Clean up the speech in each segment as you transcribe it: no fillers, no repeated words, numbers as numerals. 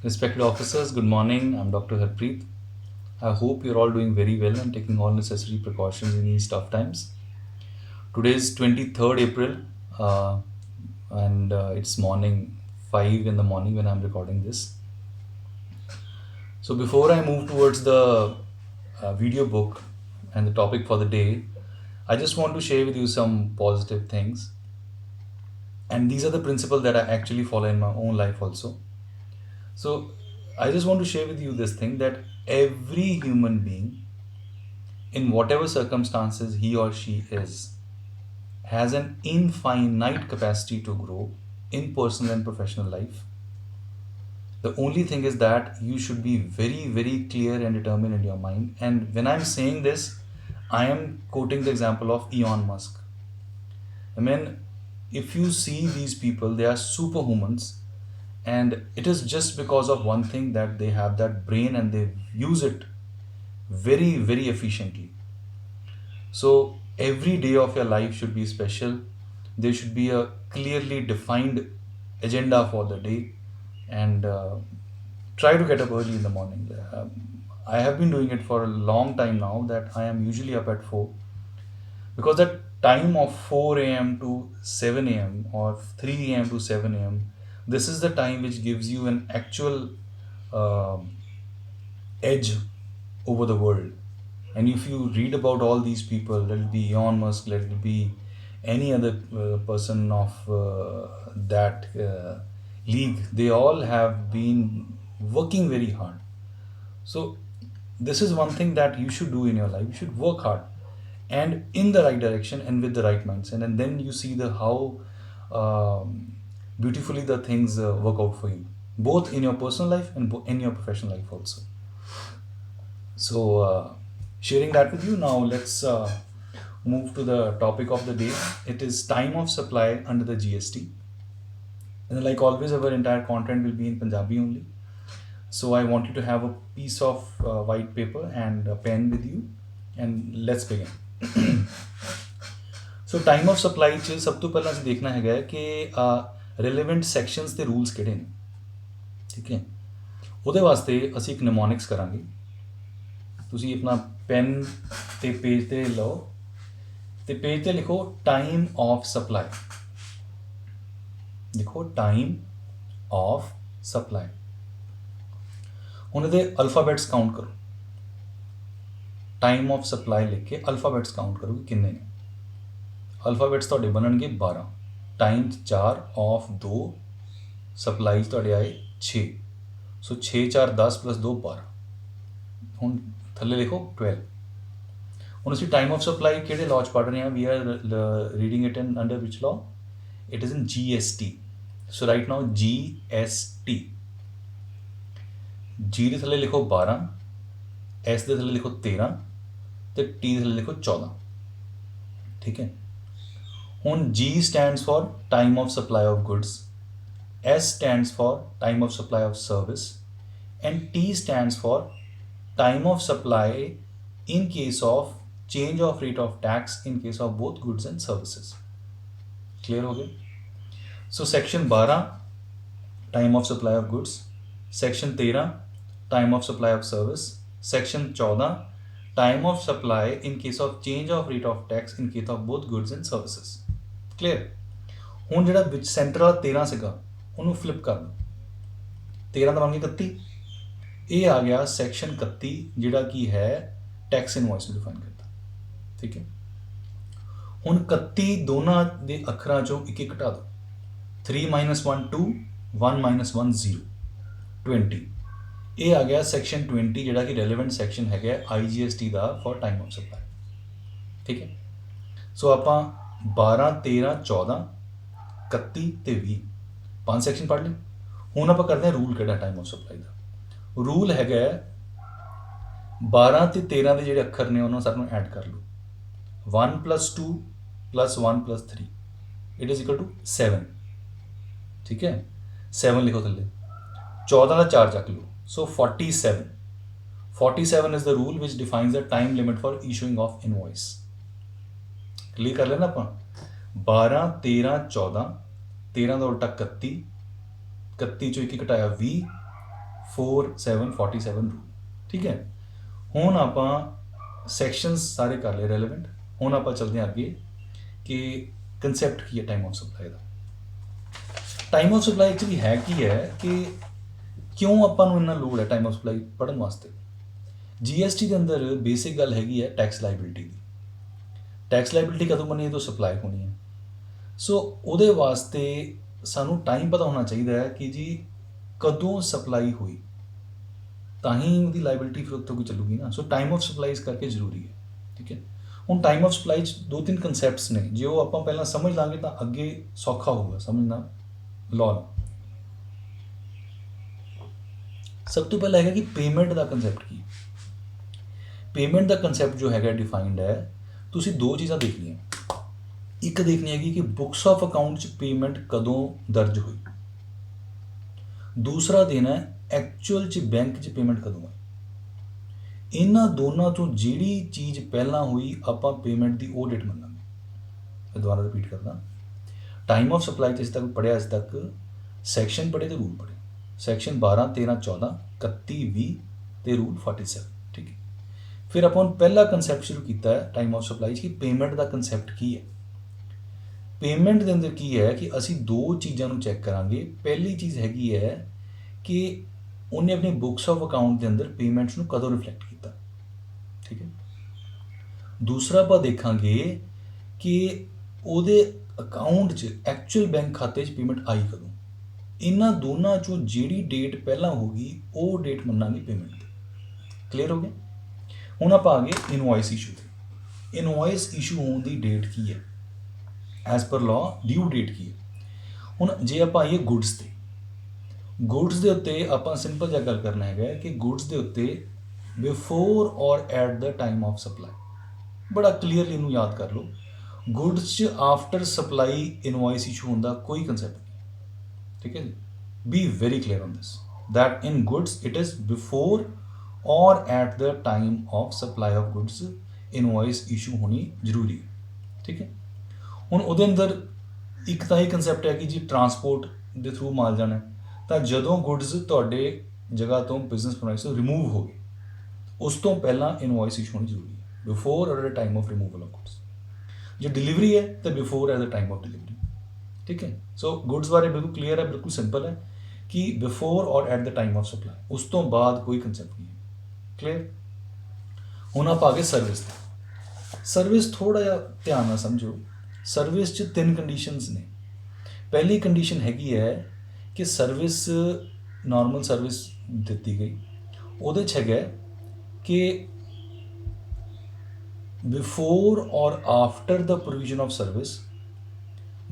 Respected officers, good morning. I'm Dr. Harpreet. I hope you're all doing very well and taking all necessary precautions in these tough times. Today is 23rd April, uh, and it's morning 5 in the morning when I'm recording this. So, before I move towards the video book and the topic for the day, I just want to share with you some positive things. And these are the principles that I actually follow in my own life also. So, I just want to share with you this thing that every human being, in whatever circumstances he or she is, has an infinite capacity to grow in personal and professional life. The only thing is that you should be very, very clear and determined in your mind. And when I'm saying this, I am quoting the example of Elon Musk. I mean, if you see these people, they are superhumans, and it is just because of one thing that they have that brain and they use it very, very efficiently. So every day of your life should be special. There should be a clearly defined agenda for the day, and try to get up early in the morning. I have been doing it for a long time now that I am usually up at 4, because that time of 4 a.m. to 7 a.m. or 3 a.m. to 7 a.m., this is the time which gives you an actual um edge over the world. And if you read about all these people, let it be Elon Musk, let it be any other person of that league, they all have been working very hard. So this is one thing that you should do in your life. You should work hard and in the right direction and with the right mindset, and then you see the how beautifully the things work out for you, both in your personal life and in your professional life also. So, sharing that with you now, let's move to the topic of the day. It is time of supply under the GST. And like always, our entire content will be in Punjabi only. So, I want you to have a piece of white paper and a pen with you, and let's begin. So time of supply 'ਚ ਸਭ ਤੋਂ ਪਹਿਲਾਂ ਅਸੀਂ ਦੇਖਣਾ ਹੈਗਾ ਕਿ ਰਿਲੇਵੈਂਟ sections ਤੇ rules ਕਿਹੜੇ ਨੇ। ਠੀਕ ਹੈ, ਉਹਦੇ ਵਾਸਤੇ ਅਸੀਂ ਇੱਕ ਨਿਮੋਨਿਕਸ ਕਰਾਂਗੇ। ਤੁਸੀਂ ਆਪਣਾ ਪੈਨ ਤੇ ਪੇਜ ਤੇ ਲਓ ਤੇ ਪੇਜ ਤੇ ਲਿਖੋ ਟਾਈਮ ਆਫ ਸਪਲਾਈ। ਲਿਖੋ ਟਾਈਮ ਆਫ ਸਪਲਾਈ। ਹੁਣ ਇਹਦੇ ਅਲਫਾਬੈਟਸ ਕਾਊਂਟ ਕਰੋ। ਟਾਈਮ ਆਫ ਸਪਲਾਈ ਲਿਖ ਕੇ ਅਲਫਾਬੈਟਸ ਕਾਊਂਟ ਕਰੋ ਕਿ ਕਿੰਨੇ ਨੇ। ਅਲਫਾਬੈਟਸ ਤੁਹਾਡੇ ਬਣਨਗੇ 12। ਟਾਈਮ 4 ਆਫ 2 ਸਪਲਾਈਜ਼ ਤੁਹਾਡੇ ਆਏ 6। ਸੋ 6 4 10 + 2 12। ਹੁਣ ਥੱਲੇ ਲਿਖੋ 12। ਹੁਣ ਅਸੀਂ ਟਾਈਮ ਆਫ ਸਪਲਾਈ ਕਿਹੜੇ ਲਾਅ 'ਚ ਪੜ੍ਹ ਰਹੇ ਹਾਂ? We are reading it in under which law? It is in GST। So right now GST। G ਦੇ ਥੱਲੇ ਲਿਖੋ 12, S ਦੇ ਥੱਲੇ ਲਿਖੋ 13 ਤੇ T ਦੇ ਥੱਲੇ ਲਿਖੋ 14। ਠੀਕ ਹੈ, ਹੁਣ G stands for time of supply of goods, S stands for time of supply of service, and T stands for time of supply in case of change of rate of tax in case of both goods and services। clear हो गए? So section 12 time of supply of goods, section 13 time of supply of service, section 14 time of supply in case of change of rate of tax in case of both goods and services। Clear? ਹੁਣ ਜਿਹੜਾ ਵਿੱਚ centre ਵਾਲਾ 13 ਸੀਗਾ ਉਹਨੂੰ flip ਕਰ ਦਿਓ। 13 ਦਾ ਬਣ ਗਿਆ 31। ਇਹ ਆ ਗਿਆ ਸੈਕਸ਼ਨ 31 ਜਿਹੜਾ ਕੀ ਹੈ ਟੈਕਸ ਇਨਵੋਇਸ ਨੂੰ ਡਿਫਾਈਨ ਕਰਦਾ। ਠੀਕ ਹੈ, ਹੁਣ 31 ਦੋਨਾਂ ਦੇ ਅੱਖਰਾਂ ਚੋਂ ਇੱਕ ਇੱਕ ਘਟਾ ਦਿਓ। 3 - 1 2, 1 - 1 0, 20। ਇਹ ਆ ਗਿਆ ਸੈਕਸ਼ਨ 20 ਜਿਹੜਾ ਕਿ ਰੈਲੇਵੈਂਟ ਸੈਕਸ਼ਨ ਹੈਗਾ IGST the for time of supply. ਠੀਕ ਹੈ, ਸੋ ਆਪਾਂ 12 13 14 31 ਤੇ 20 5 ਸੈਕਸ਼ਨ ਪੜ੍ਹ ਲਏ। ਹੁਣ ਆਪਾਂ ਕਰਦੇ ਹਾਂ ਰੂਲ ਕਿਹੜਾ time of supply the. Rule ਹੈਗਾ 12 ਤੇ 13 ਦੇ ਜਿਹੜੇ ਅੱਖਰ ਨੇ ਉਹਨਾਂ ਸਭ ਨੂੰ ਐਡ ਕਰ ਲਓ। 1 + 2 + 1 + 3 ਇਟ ਇਜ਼ ਇਕੁਅਲ ਟੂ 7। ਠੀਕ ਹੈ, 7 ਲਿਖੋ ਥੱਲੇ। 14 ਦਾ 4 ਚੱਕ ਲਓ, so 47। 47 is the rule which defines the time limit for issuing of invoice. Clear ਕਰ ਲੈਣਾ ਆਪਾਂ। 12 13 14, 13 ਦਾ ਉਲਟਾ 31, 31 ਚੋਂ ਇੱਕ ਘਟਾਇਆ 20, 4747 रूल। ठीक है, ਹੁਣ ਆਪਾਂ ਸੈਕਸ਼ਨਸ ਸਾਰੇ ਕਰ ਲਏ ਰੈਲੇਵੈਂਟ। ਹੁਣ ਆਪਾਂ ਚੱਲਦੇ ਹਾਂ ਅੱਗੇ ਕਿ ਕਨਸੈਪਟ ਕੀ ਹੈ time of supply the. Time of supply actually ਹੈ ਕੀ ਹੈ ਕਿ ਕਿਉਂ ਆਪਾਂ ਨੂੰ ਇੰਨਾ ਲੋੜ ਹੈ ਟਾਈਮ ਆਫ ਸਪਲਾਈ ਪੜ੍ਹਨ ਵਾਸਤੇ। GST ਦੇ ਅੰਦਰ ਬੇਸਿਕ ਗੱਲ ਹੈਗੀ ਹੈ ਟੈਕਸ ਲਾਇਬਿਲਿਟੀ ਦੀ। ਟੈਕਸ ਲਾਇਬਿਲਿਟੀ ਕਦੋਂ ਬਣੀ, ਜਦੋਂ ਸਪਲਾਈ ਹੋਣੀ ਹੈ। ਸੋ ਉਹਦੇ ਵਾਸਤੇ ਸਾਨੂੰ ਟਾਈਮ ਪਤਾ ਹੋਣਾ ਚਾਹੀਦਾ ਹੈ ਕਿ ਜੀ ਕਦੋਂ ਸਪਲਾਈ ਹੋਈ, ਤਾਂ ਹੀ ਉਹਦੀ ਲਾਇਬਿਲਿਟੀ ਫਿਰ ਉੱਥੋਂ ਕੋਈ ਚੱਲੂਗੀ ਨਾ। ਸੋ ਟਾਈਮ ਆਫ ਸਪਲਾਈ ਇਸ ਕਰਕੇ ਜ਼ਰੂਰੀ ਹੈ। ਠੀਕ ਹੈ, ਹੁਣ ਟਾਈਮ ਆਫ ਸਪਲਾਈ 'ਚ 2-3 ਕਨਸੈਪਟਸ ਨੇ, ਜੇ ਉਹ ਆਪਾਂ ਪਹਿਲਾਂ ਸਮਝ ਲਾਂਗੇ ਤਾਂ ਅੱਗੇ ਸੌਖਾ ਹੋਊਗਾ ਸਮਝਣਾ ਲਾਅ ਨੂੰ। ਸਭ ਤੋਂ ਪਹਿਲਾਂ ਹੈਗਾ ਕਿ ਪੇਮੈਂਟ ਦਾ ਕਨਸੈਪਟ ਕੀ ਹੈ। ਪੇਮੈਂਟ ਦਾ ਕਨਸੈਪਟ ਜੋ ਹੈਗਾ ਡਿਫਾਈਨਡ ਹੈ, ਤੁਸੀਂ ਦੋ ਚੀਜ਼ਾਂ ਦੇਖਣੀਆਂ। ਇੱਕ ਦੇਖਣੀ ਹੈਗੀ ਕਿ ਬੁੱਕਸ ਆਫ ਅਕਾਊਂਟ 'ਚ ਪੇਮੈਂਟ ਕਦੋਂ ਦਰਜ ਹੋਈ। ਦੂਸਰਾ ਦੇਣਾ ਐਕਚੁਅਲ 'ਚ ਬੈਂਕ 'ਚ ਪੇਮੈਂਟ ਕਦੋਂ ਆਈ। ਇਹਨਾਂ ਦੋਨਾਂ ਤੋਂ ਜਿਹੜੀ ਚੀਜ਼ ਪਹਿਲਾਂ ਹੋਈ ਆਪਾਂ ਪੇਮੈਂਟ ਦੀ ਉਹ ਡੇਟ ਮੰਨਾਂਗੇ। ਮੈਂ ਦੁਬਾਰਾ ਰਿਪੀਟ ਕਰਦਾ, ਟਾਈਮ ਆਫ ਸਪਲਾਈ 'ਚ ਇਸ ਤੱਕ ਪੜ੍ਹਿਆ, ਅੱਜ ਤੱਕ ਸੈਕਸ਼ਨ ਪੜ੍ਹੇ ਤੇ ਰੂਲ ਪੜ੍ਹੇ। ਸੈਕਸ਼ਨ 12, 13, 14, 31, 20 ਤੇ ਰੂਲ 47। ਠੀਕ ਹੈ, ਫਿਰ ਆਪਾਂ ਹੁਣ ਪਹਿਲਾ ਕਨਸੈਪਟ ਸ਼ੁਰੂ ਕੀਤਾ ਹੈ ਟਾਈਮ ਆਫ ਸਪਲਾਈ 'ਚ ਕਿ ਪੇਮੈਂਟ ਦਾ ਕਨਸੈਪਟ ਕੀ ਹੈ। ਪੇਮੈਂਟ ਦੇ ਅੰਦਰ ਕੀ ਹੈ ਕਿ ਅਸੀਂ ਦੋ ਚੀਜ਼ਾਂ ਨੂੰ ਚੈੱਕ ਕਰਾਂਗੇ। ਪਹਿਲੀ ਚੀਜ਼ ਹੈਗੀ ਹੈ ਕਿ ਉਹਨੇ ਆਪਣੀ ਬੁੱਕਸ ਆਫ ਅਕਾਊਂਟ ਦੇ ਅੰਦਰ ਪੇਮੈਂਟਸ ਨੂੰ ਕਦੋਂ ਰਿਫਲੈਕਟ ਕੀਤਾ। ਠੀਕ ਹੈ, ਦੂਸਰਾ ਆਪਾਂ ਦੇਖਾਂਗੇ ਕਿ ਉਹਦੇ ਅਕਾਊਂਟ 'ਚ ਐਕਚੁਅਲ ਬੈਂਕ ਖਾਤੇ 'ਚ ਪੇਮੈਂਟ ਆਈ ਕਦੋਂ। ਇਹਨਾਂ ਦੋਨਾਂ 'ਚੋਂ ਜਿਹੜੀ ਡੇਟ ਪਹਿਲਾਂ ਹੋਗੀ ਉਹ ਡੇਟ ਮੰਨਾਂਗੇ ਪੇਮੈਂਟ ਦੀ। ਕਲੀਅਰ ਹੋ ਗਿਆ। ਹੁਣ ਆਪਾਂ ਆ ਗਏ ਇਨਵੋਇਸ ਇਸ਼ੂ ਤੇ। ਇਨਵੋਇਸ ਇਸ਼ੂ ਹੋਣ ਦੀ ਡੇਟ ਕੀ ਹੈ, ਐਜ਼ ਪਰ ਲਾਅ ਡਿਊ ਡੇਟ ਕੀ ਹੈ। ਹੁਣ ਜੇ ਆਪਾਂ ਆਈਏ ਗੁੱਡਸ ਤੇ, ਗੁੱਡਸ ਦੇ ਉੱਤੇ ਆਪਾਂ ਸਿੰਪਲ ਜਿਹਾ ਗੱਲ ਕਰਨਾ ਹੈਗਾ ਕਿ ਗੁੱਡਸ ਦੇ ਉੱਤੇ ਬਿਫੋਰ ਔਰ at the time of supply, ਬੜਾ ਕਲੀਅਰਲੀ ਇਹਨੂੰ ਯਾਦ ਕਰ ਲਓ। ਗੁੱਡਸ 'ਚ ਆਫਟਰ ਸਪਲਾਈ ਇਨਵੋਇਸ ਇਸ਼ੂ ਹੋਣ ਦਾ ਕੋਈ ਕੰਸੈਪਟ ਨਹੀਂ। ਠੀਕ ਹੈ ਜੀ, be very clear on this that in goods it is before or at the time of supply of goods invoice issue ਹੋਣੀ ਜ਼ਰੂਰੀ ਹੈ। ਠੀਕ ਹੈ, ਹੁਣ ਉਹਦੇ ਅੰਦਰ ਇੱਕ ਤਾਂ ਇਹ ਕੰਸੈਪਟ ਹੈ ਕਿ ਜੀ ਟਰਾਂਸਪੋਰਟ ਦੇ ਥਰੂ ਮਾਲ ਜਾਣਾ, ਤਾਂ ਜਦੋਂ ਗੁੱਡਸ ਤੁਹਾਡੇ ਜਗ੍ਹਾ ਤੋਂ ਬਿਜ਼ਨਸ ਪ੍ਰਮਾਈਸ ਤੋਂ ਰਿਮੂਵ ਹੋ ਗਏ ਉਸ ਤੋਂ ਪਹਿਲਾਂ ਇਨਵੋਇਸ ਇਸ਼ੂ ਹੋਣੀ ਜ਼ਰੂਰੀ ਹੈ, ਬਿਫੋਰ ਔਰ at the time of removal of goods. ਜੇ ਡਿਲੀਵਰੀ ਹੈ ਤਾਂ before at the time of delivery. ਠੀਕ ਹੈ, ਸੋ ਗੁੱਡਸ ਬਾਰੇ ਬਿਲਕੁਲ ਕਲੀਅਰ ਹੈ, ਬਿਲਕੁਲ ਸਿੰਪਲ ਹੈ ਕਿ ਬਿਫੋਰ ਔਰ at the time of supply, ਉਸ ਤੋਂ ਬਾਅਦ ਕੋਈ ਕੰਸੈਪਟ ਨਹੀਂ ਹੈ। ਕਲੀਅਰ। ਹੁਣ ਆਪਾਂ ਆ ਗਏ ਸਰਵਿਸ ਤੇ। ਸਰਵਿਸ ਥੋੜ੍ਹਾ ਜਿਹਾ ਧਿਆਨ ਨਾਲ ਸਮਝੋ। ਸਰਵਿਸ 'ਚ 3 ਕੰਡੀਸ਼ਨਸ ਨੇ। ਪਹਿਲੀ ਕੰਡੀਸ਼ਨ ਹੈਗੀ ਹੈ ਕਿ ਸਰਵਿਸ ਨਾਰਮਲ ਸਰਵਿਸ ਦਿੱਤੀ ਗਈ, ਉਹਦੇ 'ਚ ਹੈਗਾ ਕਿ before or after the provision of service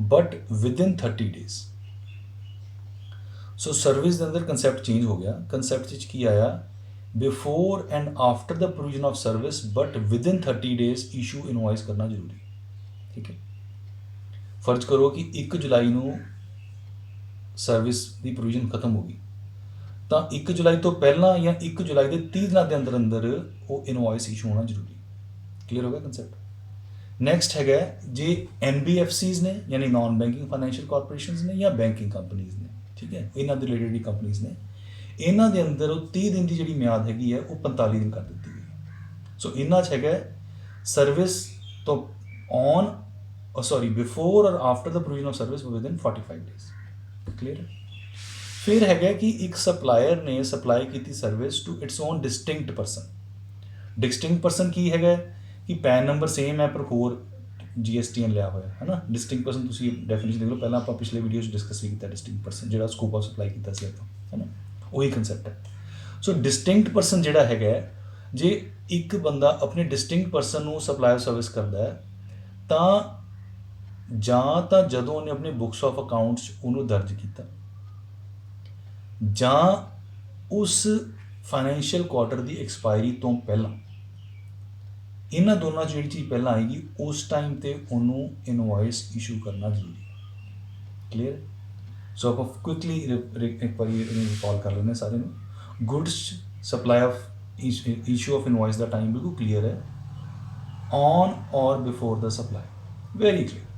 but within 30 days. So service ਦੇ ਅੰਦਰ ਕੰਸੈਪਟ ਚੇਂਜ ਹੋ ਗਿਆ। ਕੰਸੈਪਟ 'ਚ ਕੀ ਆਇਆ, before and after the provision of service but within 30 days issue invoice ਕਰਨਾ ਜ਼ਰੂਰੀ। ਠੀਕ ਹੈ, ਫਰਜ਼ ਕਰੋ ਕਿ 1 ਜੁਲਾਈ ਨੂੰ ਸਰਵਿਸ ਦੀ ਪ੍ਰੋਵੀਜ਼ਨ ਖਤਮ ਹੋ ਗਈ, ਤਾਂ 1 ਜੁਲਾਈ ਤੋਂ ਪਹਿਲਾਂ ਜਾਂ 1 ਜੁਲਾਈ ਦੇ 30 ਦਿਨਾਂ ਦੇ ਅੰਦਰ ਅੰਦਰ ਉਹ ਇਨਵੋਇਸ ਇਸ਼ੂ ਹੋਣਾ ਜ਼ਰੂਰੀ। ਕਲੀਅਰ ਹੋ ਗਿਆ ਕੰਸੈਪਟ। ਨੈਕਸਟ ਹੈਗਾ ਜੇ NBFCs ਨੇ ਯਾਨੀ ਨਾਨ ਬੈਂਕਿੰਗ ਫਾਈਨੈਂਸ਼ੀਅਲ ਕਾਰਪੋਰੇਸ਼ਨਸ ਨੇ ਜਾਂ ਬੈਂਕਿੰਗ ਕੰਪਨੀਜ਼ ਨੇ, ਠੀਕ ਹੈ, ਇਹਨਾਂ ਦੇ ਰਿਲੇਟਡ ਹੀ ਕੰਪਨੀਜ਼ ਨੇ, ਇਹਨਾਂ ਦੇ ਅੰਦਰ ਉਹ 30 ਦਿਨ ਦੀ ਜਿਹੜੀ ਮਿਆਦ ਹੈਗੀ ਹੈ ਉਹ 45 ਦਿਨ ਕਰ ਦਿੱਤੀ ਗਈ ਹੈ। ਸੋ ਇਹਨਾਂ 'ਚ ਹੈਗਾ ਸਰਵਿਸ ਤੋਂ before or after the provision of service within 45 days. Clear. ਫਿਰ ਹੈਗਾ ਕਿ ਇੱਕ ਸਪਲਾਇਰ ਨੇ ਸਪਲਾਈ ਕੀਤੀ service to its own distinct person. Distinct person ਕੀ ਹੈਗਾ ਕਿ ਪੈਨ ਨੰਬਰ ਸੇਮ ਹੈ ਪਰ ਹੋਰ GSTN ਲਿਆ ਹੋਇਆ ਹੈ ਨਾ। ਡਿਸਟਿੰਕਟ ਪਰਸਨ ਤੁਸੀਂ ਡੈਫੀਨੇਸ਼ਨ ਦੇਖ ਲਓ, ਪਹਿਲਾਂ ਆਪਾਂ ਪਿਛਲੇ ਵੀਡੀਓ 'ਚ ਡਿਸਕਸ ਕੀਤਾ ਡਿਸਟਿੰਕਟ ਪਰਸਨ ਜਿਹੜਾ ਸਕੋਪ ਆਫ ਸਪਲਾਈ ਕੀਤਾ ਸੀ ਆਪਾਂ, ਹੈ ਨਾ, ਉਹੀ ਕੰਸੈਪਟ ਹੈ। ਸੋ ਡਿਸਟਿੰਕਟ ਪਰਸਨ ਜਿਹੜਾ ਹੈਗਾ, ਜੇ ਇੱਕ ਬੰਦਾ ਆਪਣੇ ਡਿਸਟਿੰਕਟ ਪਰਸਨ ਨੂੰ ਸਪਲਾਈ ਸਰਵਿਸ ਕਰਦਾ ਹੈ ਤਾਂ ਜਾਂ ਤਾਂ ਜਦੋਂ ਉਹਨੇ ਆਪਣੇ ਬੁੱਕਸ ਆਫ ਅਕਾਊਂਟਸ 'ਚ ਉਹਨੂੰ ਦਰਜ ਕੀਤਾ ਜਾਂ ਉਸ ਫਾਈਨੈਂਸ਼ੀਅਲ ਕੁਆਟਰ ਦੀ ਐਕਸਪਾਇਰੀ ਤੋਂ ਪਹਿਲਾਂ, ਇਹਨਾਂ ਦੋਨਾਂ 'ਚ ਜਿਹੜੀ ਚੀਜ਼ ਪਹਿਲਾਂ ਆਏਗੀ ਉਸ ਟਾਈਮ 'ਤੇ ਉਹਨੂੰ ਇਨਵੋਇਸ ਇਸ਼ੂ ਕਰਨਾ ਜ਼ਰੂਰੀ ਹੈ। ਕਲੀਅਰ। ਸੋ ਆਪਾਂ ਕੁਇਕਲੀ ਇੱਕ ਵਾਰੀ ਰਿਕਾਲ ਕਰ ਲੈਂਦੇ ਸਾਰੇ ਨੂੰ। Goods supply of issue of invoice ਦਾ ਟਾਈਮ ਬਿਲਕੁਲ ਕਲੀਅਰ ਹੈ, on or before the supply, very clear.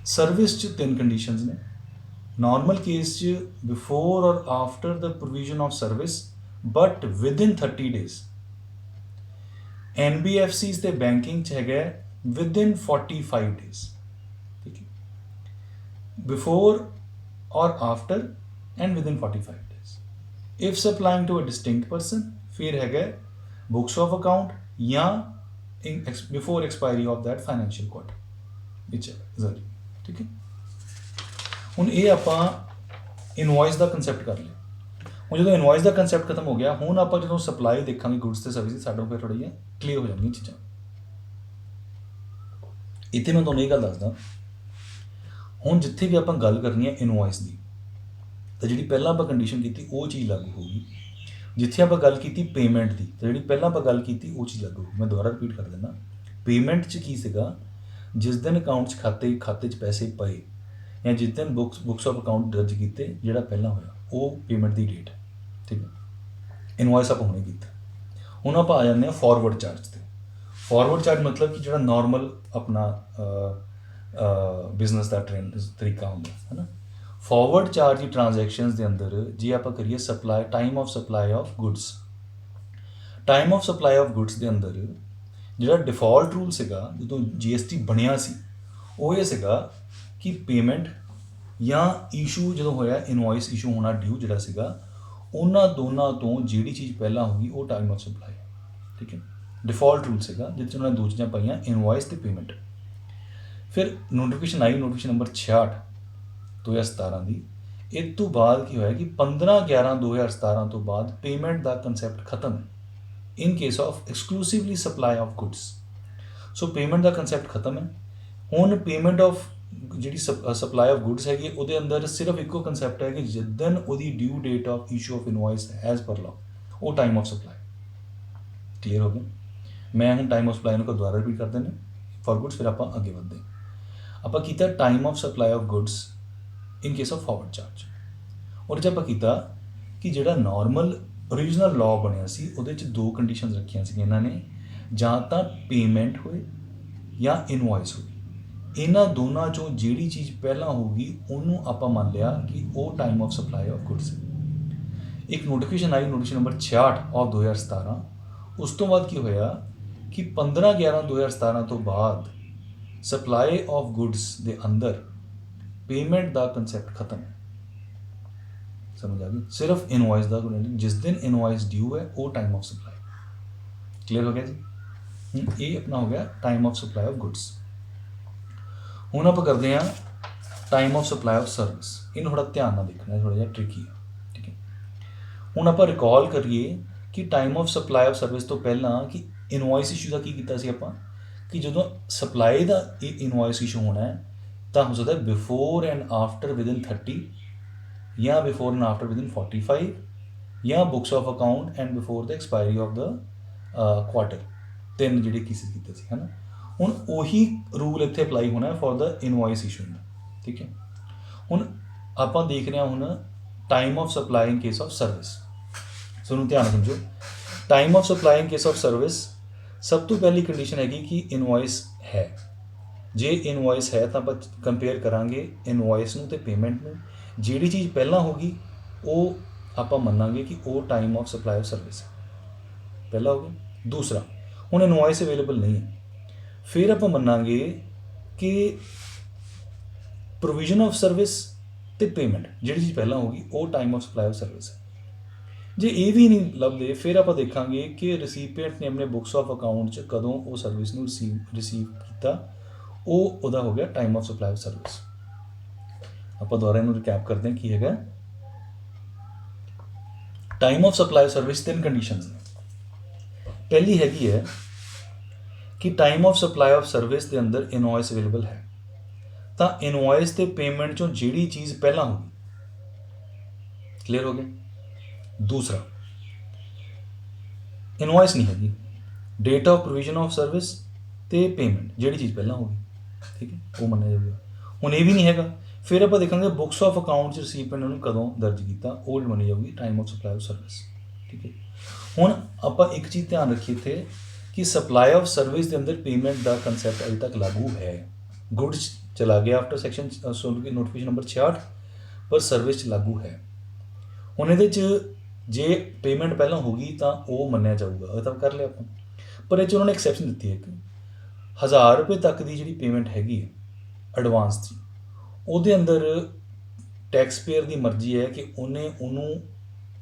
Service 'ਚ 3 ਕੰਡੀਸ਼ਨਸ ਨੇ। नॉर्मल केस च बिफोर और after the provision of service but within 30 days। NBFCs ਤੇ ਬੈਂਕਿੰਗ ਚ ਹੈਗਾ विदिन 45 days। ठीक है, बिफोर और after and within 45 days। If supplying to a distinct person फिर हैगा बुक्स ऑफ अकाउंट या before expiry of that financial quarter which sorry. ठीक है, ਹੁਣ ਇਹ ਆਪਾਂ ਇਨਵॉइस ਦਾ ਕੰਸੈਪਟ ਕਰ ਲਿਆ। ਹੁਣ ਜਦੋਂ ਇਨਵॉइस ਦਾ ਕੰਸੈਪਟ ਖਤਮ ਹੋ ਗਿਆ, ਹੁਣ ਆਪਾਂ ਜਦੋਂ ਸਪਲਾਈ ਦੇਖਾਂਗੇ ਗੁੱਡਸ ਤੇ ਸਰਵਿਸ, ਸਾਡੇ ਫਿਰ ਥੋੜ੍ਹਾ ਜਿਹਾ ਕਲੀਅਰ ਹੋ ਜਾਣਗੀਆਂ ਚੀਜ਼ਾਂ। ਇੱਥੇ ਮੈਂ ਤੁਹਾਨੂੰ ਇਹ ਗੱਲ ਦੱਸਦਾ, ਹੁਣ ਜਿੱਥੇ ਵੀ ਆਪਾਂ ਗੱਲ ਕਰਨੀ ਹੈ ਇਨਵॉइस ਦੀ, ਤਾਂ ਜਿਹੜੀ ਪਹਿਲਾਂ ਆਪਾਂ ਕੰਡੀਸ਼ਨ ਕੀਤੀ ਉਹ ਚੀਜ਼ ਲਾਗੂ ਹੋਊਗੀ। ਜਿੱਥੇ ਆਪਾਂ ਗੱਲ ਕੀਤੀ ਪੇਮੈਂਟ ਦੀ, ਤਾਂ ਜਿਹੜੀ ਪਹਿਲਾਂ ਆਪਾਂ ਗੱਲ ਕੀਤੀ ਉਹ ਚੀਜ਼ ਲਾਗੂ ਹੋਊਗੀ। ਮੈਂ ਦੁਬਾਰਾ ਰਿਪੀਟ ਕਰ ਦਿੰਦਾ, ਪੇਮੈਂਟ 'ਚ ਕੀ ਸੀਗਾ, ਜਿਸ ਦਿਨ ਅਕਾਊਂਟ 'ਚ ਖਾਤੇ 'ਚ ਪੈਸੇ ਪਏ ਜਾਂ ਜਿਸ ਦਿਨ ਬੁੱਕਸ ਆਫ ਅਕਾਊਂਟ ਦਰਜ ਕੀਤੇ, ਜਿਹੜਾ ਪਹਿਲਾਂ ਹੋਇਆ ਉਹ ਪੇਮੈਂਟ ਦੀ ਡੇਟ ਹੈ। ਠੀਕ ਹੈ, ਇਨਵॉइस ਆਪਾਂ ਹੁਣੇ ਕੀਤਾ। ਹੁਣ ਆਪਾਂ ਆ ਜਾਂਦੇ ਹਾਂ ਫਾਰਵਰਡ ਚਾਰਜ 'ਤੇ। ਫਾਰਵਰਡ ਚਾਰਜ ਮਤਲਬ ਕਿ ਜਿਹੜਾ ਨੋਰਮਲ ਆਪਣਾ ਬਿਜ਼ਨਸ ਦਾ ਤਰੀਕਾ ਹੁੰਦਾ ਹੈ ਨਾ। ਫਾਰਵਰਡ ਚਾਰਜ ਦੀ ਟ੍ਰਾਂਜੈਕਸ਼ਨਸ ਦੇ ਅੰਦਰ ਜੇ ਆਪਾਂ ਕਰੀਏ supply time of supply of goods, time of supply of goods ਦੇ ਅੰਦਰ ਜਿਹੜਾ ਡਿਫਾਲਟ ਰੂਲ ਸੀਗਾ ਜਦੋਂ GST ਬਣਿਆ ਸੀ, ਉਹ ਇਹ ਸੀਗਾ ਕਿ ਪੇਮੈਂਟ ਜਾਂ ਇਸ਼ੂ ਜਦੋਂ ਹੋਇਆ ਇਨਵॉइस ਇਸ਼ੂ ਹੋਣਾ ਡਿਊ ਜਿਹੜਾ ਸੀਗਾ, ਉਹਨਾਂ ਦੋਨਾਂ ਤੋਂ ਜਿਹੜੀ ਚੀਜ਼ ਪਹਿਲਾਂ ਹੋਊਗੀ ਉਹ ਟਾਈਮ ਆਫ ਸਪਲਾਈ। ਠੀਕ ਹੈ, ਡਿਫਾਲਟ ਰੂਲ ਸੀਗਾ ਜਿਹਦੇ 'ਚ ਉਹਨਾਂ ਨੇ ਦੋ ਚੀਜ਼ਾਂ ਪਾਈਆਂ, ਇਨਵॉइस ਅਤੇ ਪੇਮੈਂਟ। ਫਿਰ ਨੋਟੀਫਿਕੇਸ਼ਨ ਆਈ, ਨੋਟੀਫਿਕੇਸ਼ਨ ਨੰਬਰ 66 2017 ਦੀ। ਇਸ ਤੋਂ ਬਾਅਦ ਕੀ ਹੋਇਆ ਕਿ 15/11/2017 ਤੋਂ ਬਾਅਦ ਪੇਮੈਂਟ ਦਾ ਕੰਸੈਪਟ ਖਤਮ ਹੈ in case of exclusively supply of goods. So payment the concept ਖਤਮ ਹੈ। ਹੁਣ ਪੇਮੈਂਟ ਆਫ ਜਿਹੜੀ ਸਪਲਾਈ ਆਫ ਗੁੱਡਸ ਹੈਗੀ, ਉਹਦੇ ਅੰਦਰ ਸਿਰਫ ਇੱਕੋ ਕੰਸੈਪਟ ਹੈ ਕਿ ਜਿੱਦਣ ਉਹਦੀ due date of issue of invoice as per law, ਉਹ ਟਾਈਮ ਆਫ ਸਪਲਾਈ। ਕਲੀਅਰ ਹੋ ਗਿਆ। ਮੈਂ ਹੁਣ ਟਾਈਮ ਆਫ ਸਪਲਾਈ ਨੂੰ ਦੁਬਾਰਾ ਰਿਪੀਟ ਕਰ ਦਿੰਦੇ ਫॉर ਗੁੱਡਸ, ਫਿਰ ਆਪਾਂ ਅੱਗੇ ਵਧਦੇ। ਆਪਾਂ ਕੀਤਾ time of supply of goods in case of forward charge. ਉਹਦੇ 'ਚ ਆਪਾਂ ਕੀਤਾ ਕਿ ਜਿਹੜਾ ਨੋਰਮਲ ਓਰੀਜਨਲ ਲਾਅ ਬਣਿਆ ਸੀ ਉਹਦੇ 'ਚ ਦੋ ਕੰਡੀਸ਼ਨਸ ਰੱਖੀਆਂ ਸੀਗੀਆਂ ਇਹਨਾਂ ਨੇ, ਜਾਂ ਤਾਂ ਪੇਮੈਂਟ ਹੋਏ ਜਾਂ ਇਨਵॉइस ਹੋਵੇ। ਇਹਨਾਂ ਦੋਨਾਂ 'ਚੋਂ ਜਿਹੜੀ ਚੀਜ਼ ਪਹਿਲਾਂ ਹੋਊਗੀ ਉਹਨੂੰ ਆਪਾਂ ਮੰਨ ਲਿਆ ਕਿ ਉਹ time of supply of goods. ਇੱਕ ਨੋਟੀਫਿਕੇਸ਼ਨ ਆਈ, ਨੋਟੀਫਿਕੇਸ਼ਨ ਨੰਬਰ 66 ਆਫ 2017। ਉਸ ਤੋਂ ਬਾਅਦ ਕੀ ਹੋਇਆ ਕਿ 15/11/2017 ਤੋਂ ਬਾਅਦ ਸਪਲਾਈ ਆਫ ਗੁੱਡਸ ਦੇ ਅੰਦਰ ਪੇਮੈਂਟ ਦਾ ਕੰਸੈਪਟ ਖਤਮ ਹੈ। ਸਮਝ ਆ ਗਈ? ਸਿਰਫ ਇਨਵॉइस ਦਾ, ਜਿਸ ਦਿਨ ਇਨਵॉइस ਡਿਊ ਹੈ ਉਹ ਟਾਈਮ ਆਫ ਸਪਲਾਈ। ਕਲੀਅਰ ਹੋ ਗਿਆ ਜੀ? ਇਹ ਆਪਣਾ ਹੋ ਗਿਆ time of supply of goods. ਹੁਣ ਆਪਾਂ ਕਰਦੇ ਹਾਂ time of supply of service. ਇਹਨੂੰ ਥੋੜ੍ਹਾ ਧਿਆਨ ਨਾਲ ਦੇਖਣਾ, ਥੋੜ੍ਹਾ ਜਿਹਾ ਟ੍ਰਿਕੀ ਹੈ। ਠੀਕ ਹੈ, ਹੁਣ ਆਪਾਂ ਰਿਕਾਲ ਕਰੀਏ ਕਿ time of supply of service ਤੋਂ ਪਹਿਲਾਂ ਕਿ ਇਨਵॉइस ਇਸ਼ੂ ਦਾ ਕੀ ਕੀਤਾ ਸੀ ਆਪਾਂ, ਕਿ ਜਦੋਂ ਸਪਲਾਈ ਦਾ ਇਨਵॉइस ਇਸ਼ੂ ਹੋਣਾ ਹੈ ਤਾਂ ਹੋ ਸਕਦਾ ਬਿਫੋਰ ਐਂਡ ਆਫਟਰ ਵਿਦਿਨ 30 ਜਾਂ ਬਿਫੋਰ ਐਂਡ ਆਫਟਰ ਵਿਦਿਨ 45 ਜਾਂ books of account and before the expiry of the quarter. ਤਿੰਨ ਜਿਹੜੇ ਕੇਸਿਸ ਕੀਤੇ ਸੀ, ਹੈ ਨਾ। ਹੁਣ ਉਹੀ ਰੂਲ ਇੱਥੇ ਅਪਲਾਈ ਹੋਣਾ ਫॉर द ਇਨਵॉइस ਇਸ਼ੂ ਦਾ। ਠੀਕ ਹੈ, ਹੁਣ ਆਪਾਂ ਦੇਖ ਰਹੇ ਹਾਂ ਹੁਣ time of supply in case of service. So ਉਹਨੂੰ ਧਿਆਨ ਸਮਝੋ। Time of supply in case of service, ਸਭ ਤੋਂ ਪਹਿਲੀ ਕੰਡੀਸ਼ਨ ਹੈਗੀ ਕਿ ਇਨਵॉइस ਹੈ। ਜੇ ਇਨਵॉइस ਹੈ ਤਾਂ ਆਪਾਂ ਕੰਪੇਅਰ ਕਰਾਂਗੇ ਇਨਵॉइस ਨੂੰ ਅਤੇ ਪੇਮੈਂਟ ਨੂੰ। ਜਿਹੜੀ ਚੀਜ਼ ਪਹਿਲਾਂ ਹੋਗੀ ਉਹ ਆਪਾਂ ਮੰਨਾਂਗੇ ਕਿ ਉਹ time of supply of service ਹੈ, ਪਹਿਲਾ ਹੋ ਗਿਆ। ਦੂਸਰਾ, ਹੁਣ ਇਨਵॉइस ਅਵੇਲੇਬਲ ਨਹੀਂ ਹੈ, ਫਿਰ ਆਪਾਂ ਮੰਨਾਂਗੇ ਕਿ ਪ੍ਰੋਵੀਜ਼ਨ ਆਫ ਸਰਵਿਸ ਅਤੇ ਪੇਮੈਂਟ ਜਿਹੜੀ ਚੀਜ਼ ਪਹਿਲਾਂ ਹੋਗੀ ਉਹ time of supply of service ਹੈ। ਜੇ ਇਹ ਵੀ ਨਹੀਂ ਲੱਭਦੇ ਫਿਰ ਆਪਾਂ ਦੇਖਾਂਗੇ ਕਿ ਰਸੀਪੀਐਂਟ ਨੇ ਆਪਣੇ ਬੁੱਕਸ ਆਫ ਅਕਾਊਂਟ 'ਚ ਕਦੋਂ ਉਹ ਸਰਵਿਸ ਨੂੰ ਰਿਸੀਵ ਕੀਤਾ, ਉਹ ਉਹਦਾ ਹੋ ਗਿਆ time of supply of service. ਆਪਾਂ ਦੁਬਾਰਾ ਇਹਨੂੰ ਰਿਕੈਪ ਕਰਦੇ ਹਾਂ ਕੀ ਹੈਗਾ। Time of supply of service ਤਿੰਨ ਕੰਡੀਸ਼ਨਸ ਨੇ। ਪਹਿਲੀ ਹੈਗੀ ਹੈ ਕਿ time of supply of service ਦੇ ਅੰਦਰ ਇਨਵॉइस ਅਵੇਲੇਬਲ ਹੈ ਤਾਂ ਇਨਵॉइस ਤੇ ਪੇਮੈਂਟ 'ਚੋਂ ਜਿਹੜੀ ਚੀਜ਼ ਪਹਿਲਾਂ ਹੋਗੀ। ਕਲੀਅਰ ਹੋ ਗਿਆ? ਦੂਸਰਾ, ਇਨਵॉइस ਨਹੀਂ ਹੈਗੀ, date of provision of service ਅਤੇ ਪੇਮੈਂਟ ਜਿਹੜੀ ਚੀਜ਼ ਪਹਿਲਾਂ ਹੋਗੀ। ਠੀਕ ਹੈ, ਉਹ ਮੰਨਿਆ ਜਾਊਗਾ। ਹੁਣ ਇਹ ਵੀ ਨਹੀਂ ਹੈਗਾ, ਫਿਰ ਆਪਾਂ ਦੇਖਾਂਗੇ ਬੁੱਕਸ ਆਫ ਅਕਾਊਂਟ 'ਚ ਰਸੀਪੀਐਂਟ ਨੂੰ ਕਦੋਂ ਦਰਜ ਕੀਤਾ, ਉਹ ਮੰਨੀ ਜਾਊਗੀ time of supply of service. ਠੀਕ ਹੈ, ਹੁਣ ਆਪਾਂ ਇੱਕ ਚੀਜ਼ ਧਿਆਨ ਰੱਖੀਏ ਇੱਥੇ ਕਿ ਸਪਲਾਈ ਆਫ ਸਰਵਿਸ ਦੇ ਅੰਦਰ ਪੇਮੈਂਟ ਦਾ ਕੰਸੈਪਟ ਅਜੇ ਤੱਕ ਲਾਗੂ ਹੈ। ਗੁੱਡਸ ਚਲਾ ਗਿਆ ਆਫਟਰ ਸੈਕਸ਼ਨ ਨੋਟੀਫਿਕੇਸ਼ਨ ਨੰਬਰ 66, पर सर्विस लागू है। हुण इहदे च जे पेमेंट पहलां हो गई तो वो मन्निया जाऊगा, ये तो कर लिया आपां। पर इह उन्होंने एक्सैप्शन दित्ती है कि 1000 रुपये तक की जिहड़ी पेमेंट हैगी है एडवांस की, ਉਹਦੇ अंदर टैक्स पेयर की मर्जी है कि उन्हें ਉਹਨੂੰ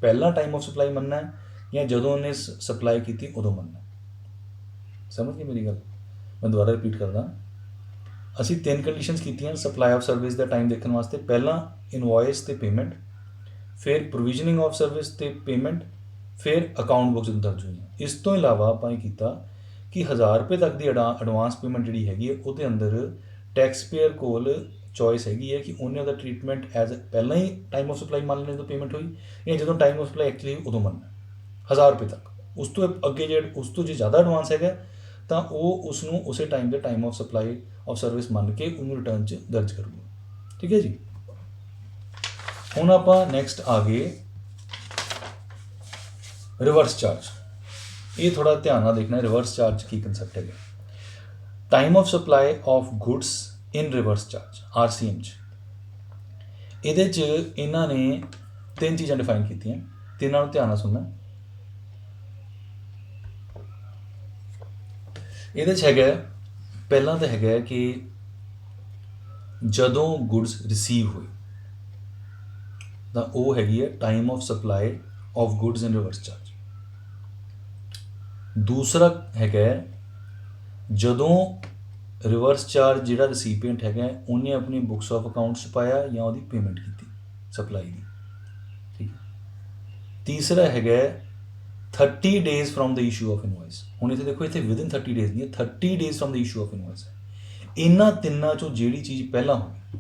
पहला टाइम ऑफ सप्लाई मनना है या ਜਦੋਂ ਉਹਨੇ सप्लाई की उदों मनना है। समझ गए मेरी गल? मैं दोबारा रिपीट करदा, ਅਸੀਂ 3 कंडीशनस कीतियां सप्लाई ऑफ सर्विस का टाइम देखने वास्ते। पहला इनवॉइस ते पेमेंट, फिर प्रोविजनिंग ऑफ सर्विस ते पेमेंट, फिर अकाउंट बुक्स दर्ज हुई। इस तो इलावा ਆਪਾਂ ਇਹ ਕੀਤਾ कि 1000 रुपये तक की एडवांस पेमेंट जी हैगी है ਉਹਦੇ अंदर टैक्स पेयर कोल चॉइस हैगी है कि उन्हें ਉਹਦਾ ट्रीटमेंट एज पहला ही टाइम ऑफ सप्लाई मान लेने तो पेमेंट हुई, या जो टाइम ऑफ सप्लाई एक्चुअली उदों मनना 1000 रुपये तक। उस तो अगे जे उस तो जो ज़्यादा एडवांस है तो वह उसनों उस टाइम के time of supply of service मन के उन्होंने रिटर्न च दर्ज करूँगा। ठीक है जी। हुण आपां नैक्सट आ गए रिवर्स चार्ज। ये थोड़ा ध्यान नाल देखना, रिवर्स चार्ज की कंसैप्ट है। Time of supply of goods in reverse charge RCM ये इन्होंने 3 चीज़ां डिफाइन कीतियां, तीनों ध्यान नाल सुनना। ये है पहला तो है कि जदों गुड्स रिसीव हुई तो वो हैगी है time of supply of goods in reverse charge. दूसरा है जदों रिवर्स चार्ज जिहड़ा रिसीपिएंट है उन्हें अपनी बुक्स ऑफ अकाउंट्स पाया या वो पेमेंट की सप्लाई की। ठीक है। तीसरा है 30 days from the issue of invoice. हुण इत्थे देखो, इत्थे विदिन 30 डेज नहीं है, 30 days from the issue of invoice है। इन्हां तिन्नां चों जिहड़ी चीज़ पहला होगी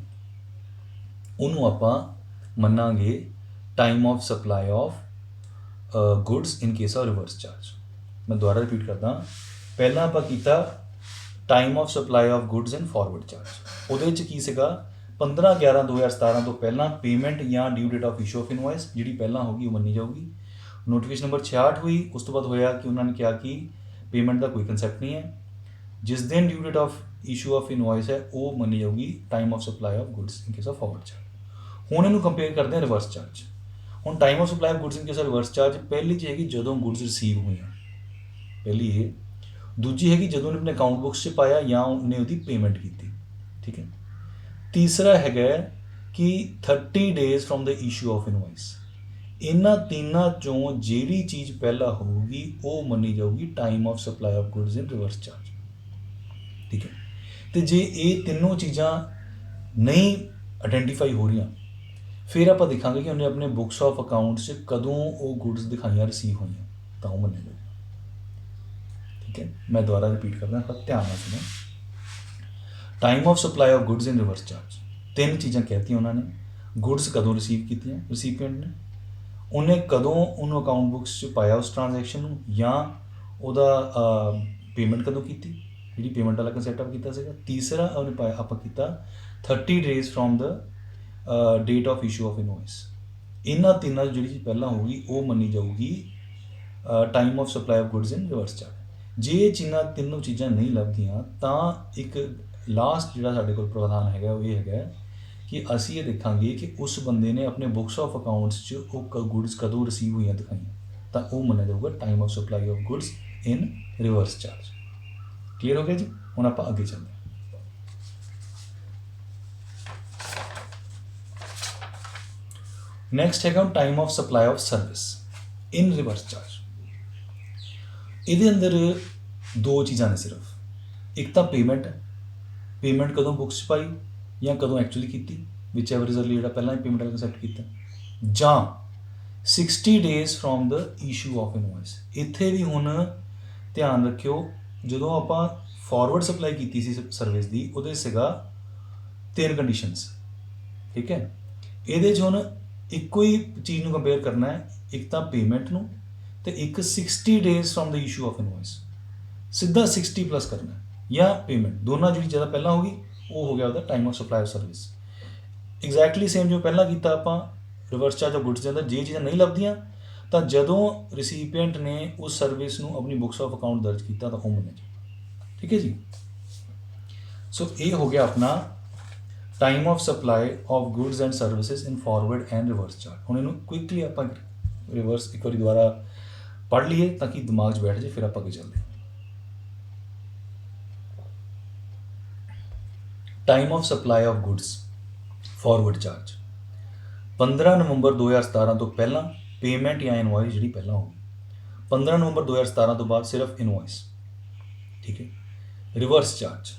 उन्होंने आपां मन्नांगे time of supply of goods in case of reverse charge. मैं दोबारा रिपीट करदा, पहला आपां कीता time of supply of goods in forward charge. उहदे च की सीगा 15/11/2017 तो पहला पेमेंट या due date of issue of invoice जिहड़ी पहला होगी वो मन्नी जाऊगी। नोटिफिकेशन नंबर 66 हुई, उस तो बाद होया कि उन्होंने कहा कि पेमेंट का कोई कंसैप्ट नहीं है, जिस दिन due date of issue of invoice है वो मनी जाऊगी time of supply of goods in case of forward charge. हुण इनू कंपेयर करते हैं रिवर्स चार्ज। हुण time of supply of goods in case of reverse charge पहली चीज़ हैगी जदों गुड्स रिसीव हुई, पहली ये। दूजी हैगी जदों उन्हें अपने अकाउंट बुक्स से पाया या उन्हें उसकी पेमेंट की। ठीक है। तीसरा है कि 30 days from the issue of invoice. इन्हां तीनों चों जिहड़ी चीज़ पहला होगी वो मनी जाऊगी time of supply of goods in reverse charge. ठीक है। तो जे ये तीनों चीज़ां नहीं आइडेंटिफाई हो रही फिर आप देखांगे कि उन्हें अपने बुक्स ऑफ अकाउंट्स कदों वो गुड्स दिखाइया रिसीव हुई तो वो मनी जाएगी। ठीक है। मैं दोबारा रिपीट करना, थोड़ा ध्यान नाल सुनो। Time of supply of goods in reverse charge 3 चीज़ां कहती उन्होंने। गुड्स कदों रिसीव कीतियां रिसीपिएंट ने, उन्हें कदों उन्होंने अकाउंट बुक्स च पाया उस ट्रांजैक्शन नूं, या उहदा पेमेंट कदों की जी पेमेंट वाला कंसैप्ट आप किया सीगा। तीसरा उन्हें पाया आप किया 30 days from the date of issue of invoice. इन्हां तीनों जी चीज़ पहला होगी वो मनी जाऊगी time of supply of goods in reverse charge. जे ये तीनों चीज़ां नहीं लभदियां तो एक लास्ट जिहड़ा साडे कोल प्रावधान है वो ये है कि असी ये देखांगे कि उस बंदे ने अपने बुक्स ऑफ अकाउंट्स च वो गुड्स कदों रिसीव हुई दिखाई तो वो मन्निया जाऊगा time of supply of goods in reverse charge. Clear हो गया जी। हुण आपां अगे चलते हैं। नैक्सट है time of supply of service in reverse charge. ये अंदर 2 चीज़ां ने सिर्फ, एक तो पेमेंट है, पेमेंट कदों बुक्स पाई या कदों एक्चुअली की, विच एवर इज अर्ली जो पहला ही पेमेंट वाला कंसैप्ट किया, जां 60 days from the issue of invoice. इत्थे भी हुण ध्यान रखियो जदों आपां फॉरवर्ड सप्लाई की सी सर्विस की उहदे सीगा 3 कंडीशनस। ठीक है। ये हुण एको ही चीज़ नूं कंपेयर करना है, एक तो पेमेंट नूं ते एक 60 days from the issue of invoice. सीधा 60 प्लस करना है या पेमेंट, दोनों जी ज़्यादा पहला होगी वो हो गया time of supply of service. Exactly same जो पहला किया आप रिवर्स चार्ज ऑफ गुड्स के अंदर जे चीज़ां नहीं लभदियां तो जदों रिसीपिएंट ने उस सर्विस नूं अपनी बुक्स ऑफ अकाउंट दर्ज किया तो वो मन्निया जाए। ठीक है जी। सो ये हो गया अपना time of supply of goods and services in forward and reverse charge. हुण इहनूं क्विकली आपां रिवर्स एक बारी दोबारा पढ़ लीए ताकि दिमाग 'च बैठ जाए, फिर आपां अगे चलदे। Time of supply of goods forward charge 15 नवंबर 2017 तो पहला पेमेंट या इनवॉइस जी पहला होगी, 15 नवंबर 2017 तो बाद सिर्फ इनवॉइस। ठीक है। Reverse charge,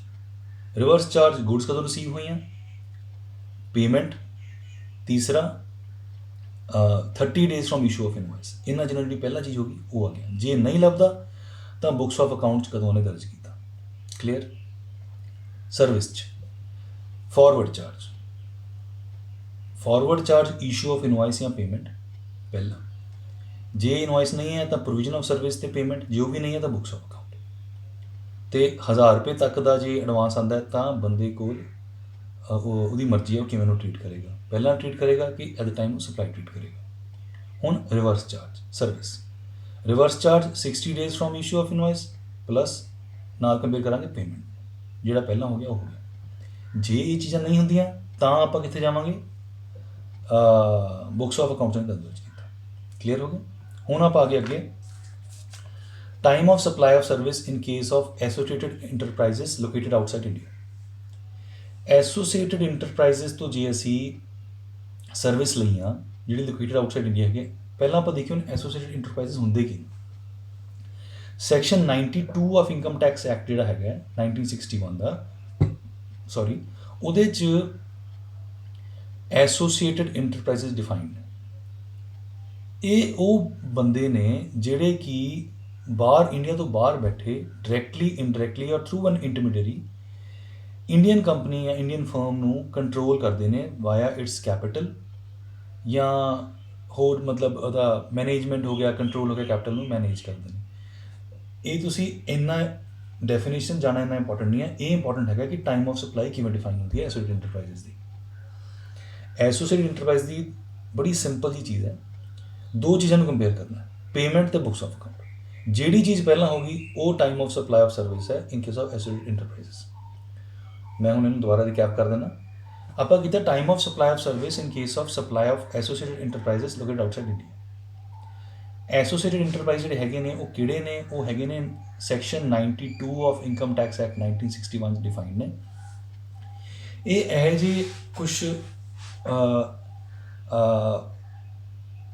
reverse charge goods कदों रिसीव हुई हैं, पेमेंट, तीसरा 30 days from issue of invoice. इन्होंने जिन्होंने जी पहला चीज़ होगी वो आ गया। जे नहीं लभदा तो बुक्स ऑफ अकाउंट कदों उन्हें दर्ज किया। Clear. Service forward charge, forward charge issue of invoice या पेमेंट पहला, जे इनवॉइस नहीं है तो प्रोविजन ऑफ सर्विस ते पेमेंट, जो भी नहीं है तो बुक्स ऑफ अकाउंट। तो 1000 रुपये तक का जे एडवांस आता है तो बंदे को ਉਹਦੀ मर्जी है वो किवें ट्रीट करेगा, पहला ट्रीट करेगा कि at the time supply treat करेगा। हुण reverse charge service, reverse charge 60 days from issue of invoice plus नाल कंपेयर करांगे पेमेंट, जिहड़ा पहला हो गया वो हो गया। जे ये चीज़ां नहीं होंदियां तां आपां कित्थे जावांगे, बुक्स ऑफ अकाउंट्स ने दर्ज किया। क्लीयर हो गया। हुण आपां आगे अगे time of supply of service in case of associated enterprises located outside India. Associated enterprises तो जे असी सर्विस ਲਈ ਆ ਜਿਹੜੀ ਲੋਕੇਟਡ ਆਊਟਸਾਈਡ ਇੰਡੀਆ ਹੈਗੇ, ਪਹਿਲਾਂ ਆਪਾਂ ਦੇਖੀਏ ਹੁਣ ਐਸੋਸੀਏਟਡ ਇੰਟਰਪ੍ਰਾਈਜ਼ਸ ਹੁੰਦੇ ਕੀ। Section 92 of income tax act ਜਿਹੜਾ ਹੈਗਾ 1961 ਦਾ, ਸੌਰੀ, ਉਹਦੇ 'ਚ ਐਸੋਸੀਏਟਡ ਇੰਟਰਪ੍ਰਾਈਜ਼ਸ ਡਿਫਾਈਨਡ ਨੇ। ਇਹ ਉਹ ਬੰਦੇ ਨੇ ਜਿਹੜੇ ਕਿ ਬਾਹਰ ਇੰਡੀਆ ਤੋਂ ਬਾਹਰ ਬੈਠੇ ਡਾਇਰੈਕਟਲੀ ਇਨਡਾਇਰੈਕਟਲੀ ਔਰ ਥਰੂ ਐਨ ਇੰਟਰਮੀਡੀਏਰੀ ਇੰਡੀਅਨ ਕੰਪਨੀ ਜਾਂ ਇੰਡੀਅਨ ਫਰਮ ਨੂੰ ਕੰਟਰੋਲ ਕਰਦੇ ਨੇ ਵਾਇਆ ਇਟਸ ਕੈਪੀਟਲ ਜਾਂ ਹੋਰ ਮਤਲਬ ਉਹਦਾ ਮੈਨੇਜਮੈਂਟ ਹੋ ਗਿਆ, ਕੰਟਰੋਲ ਹੋ ਗਿਆ, ਕੈਪੀਟਲ ਨੂੰ ਮੈਨੇਜ ਕਰਦੇ ਨੇ। ਇਹ ਤੁਸੀਂ ਇੰਨਾ ਡੈਫੀਨੇਸ਼ਨ ਜਾਣਾ ਇੰਨਾ ਇੰਪੋਰਟੈਂਟ ਨਹੀਂ ਹੈ। ਇਹ ਇੰਪੋਰਟੈਂਟ ਹੈਗਾ ਕਿ ਟਾਈਮ ਆਫ ਸਪਲਾਈ ਕਿਵੇਂ ਡਿਫਾਈਨ ਹੁੰਦੀ ਹੈ ਐਸੋਸੀਏਟਡ ਇੰਟਰਪ੍ਰਾਈਜ਼ਸ ਦੀ। ਐਸੋਸੀਏਟਡ ਇੰਟਰਪ੍ਰਾਈਜ਼ ਦੀ ਬੜੀ ਸਿੰਪਲ ਜੀ ਚੀਜ਼ ਹੈ, ਦੋ ਚੀਜ਼ਾਂ ਨੂੰ ਕੰਪੇਅਰ ਕਰਨਾ, ਪੇਮੈਂਟ ਅਤੇ ਬੁੱਕਸ ਆਫ ਅਕਾਊਂਟ। ਜਿਹੜੀ ਚੀਜ਼ ਪਹਿਲਾਂ ਹੋਗੀ ਉਹ time of supply of service ਹੈ in case of associated enterprises. मैं हूँ इन्होंने दोबारा रिकैप कर देना। आप किया time of supply of service in case of supply of associated enterprises located outside India. Associated enterprise जोड़े है ने वो किहड़े ने, वो है ने section 92 of income tax act 1961 defined ने। ये यह जी कुछ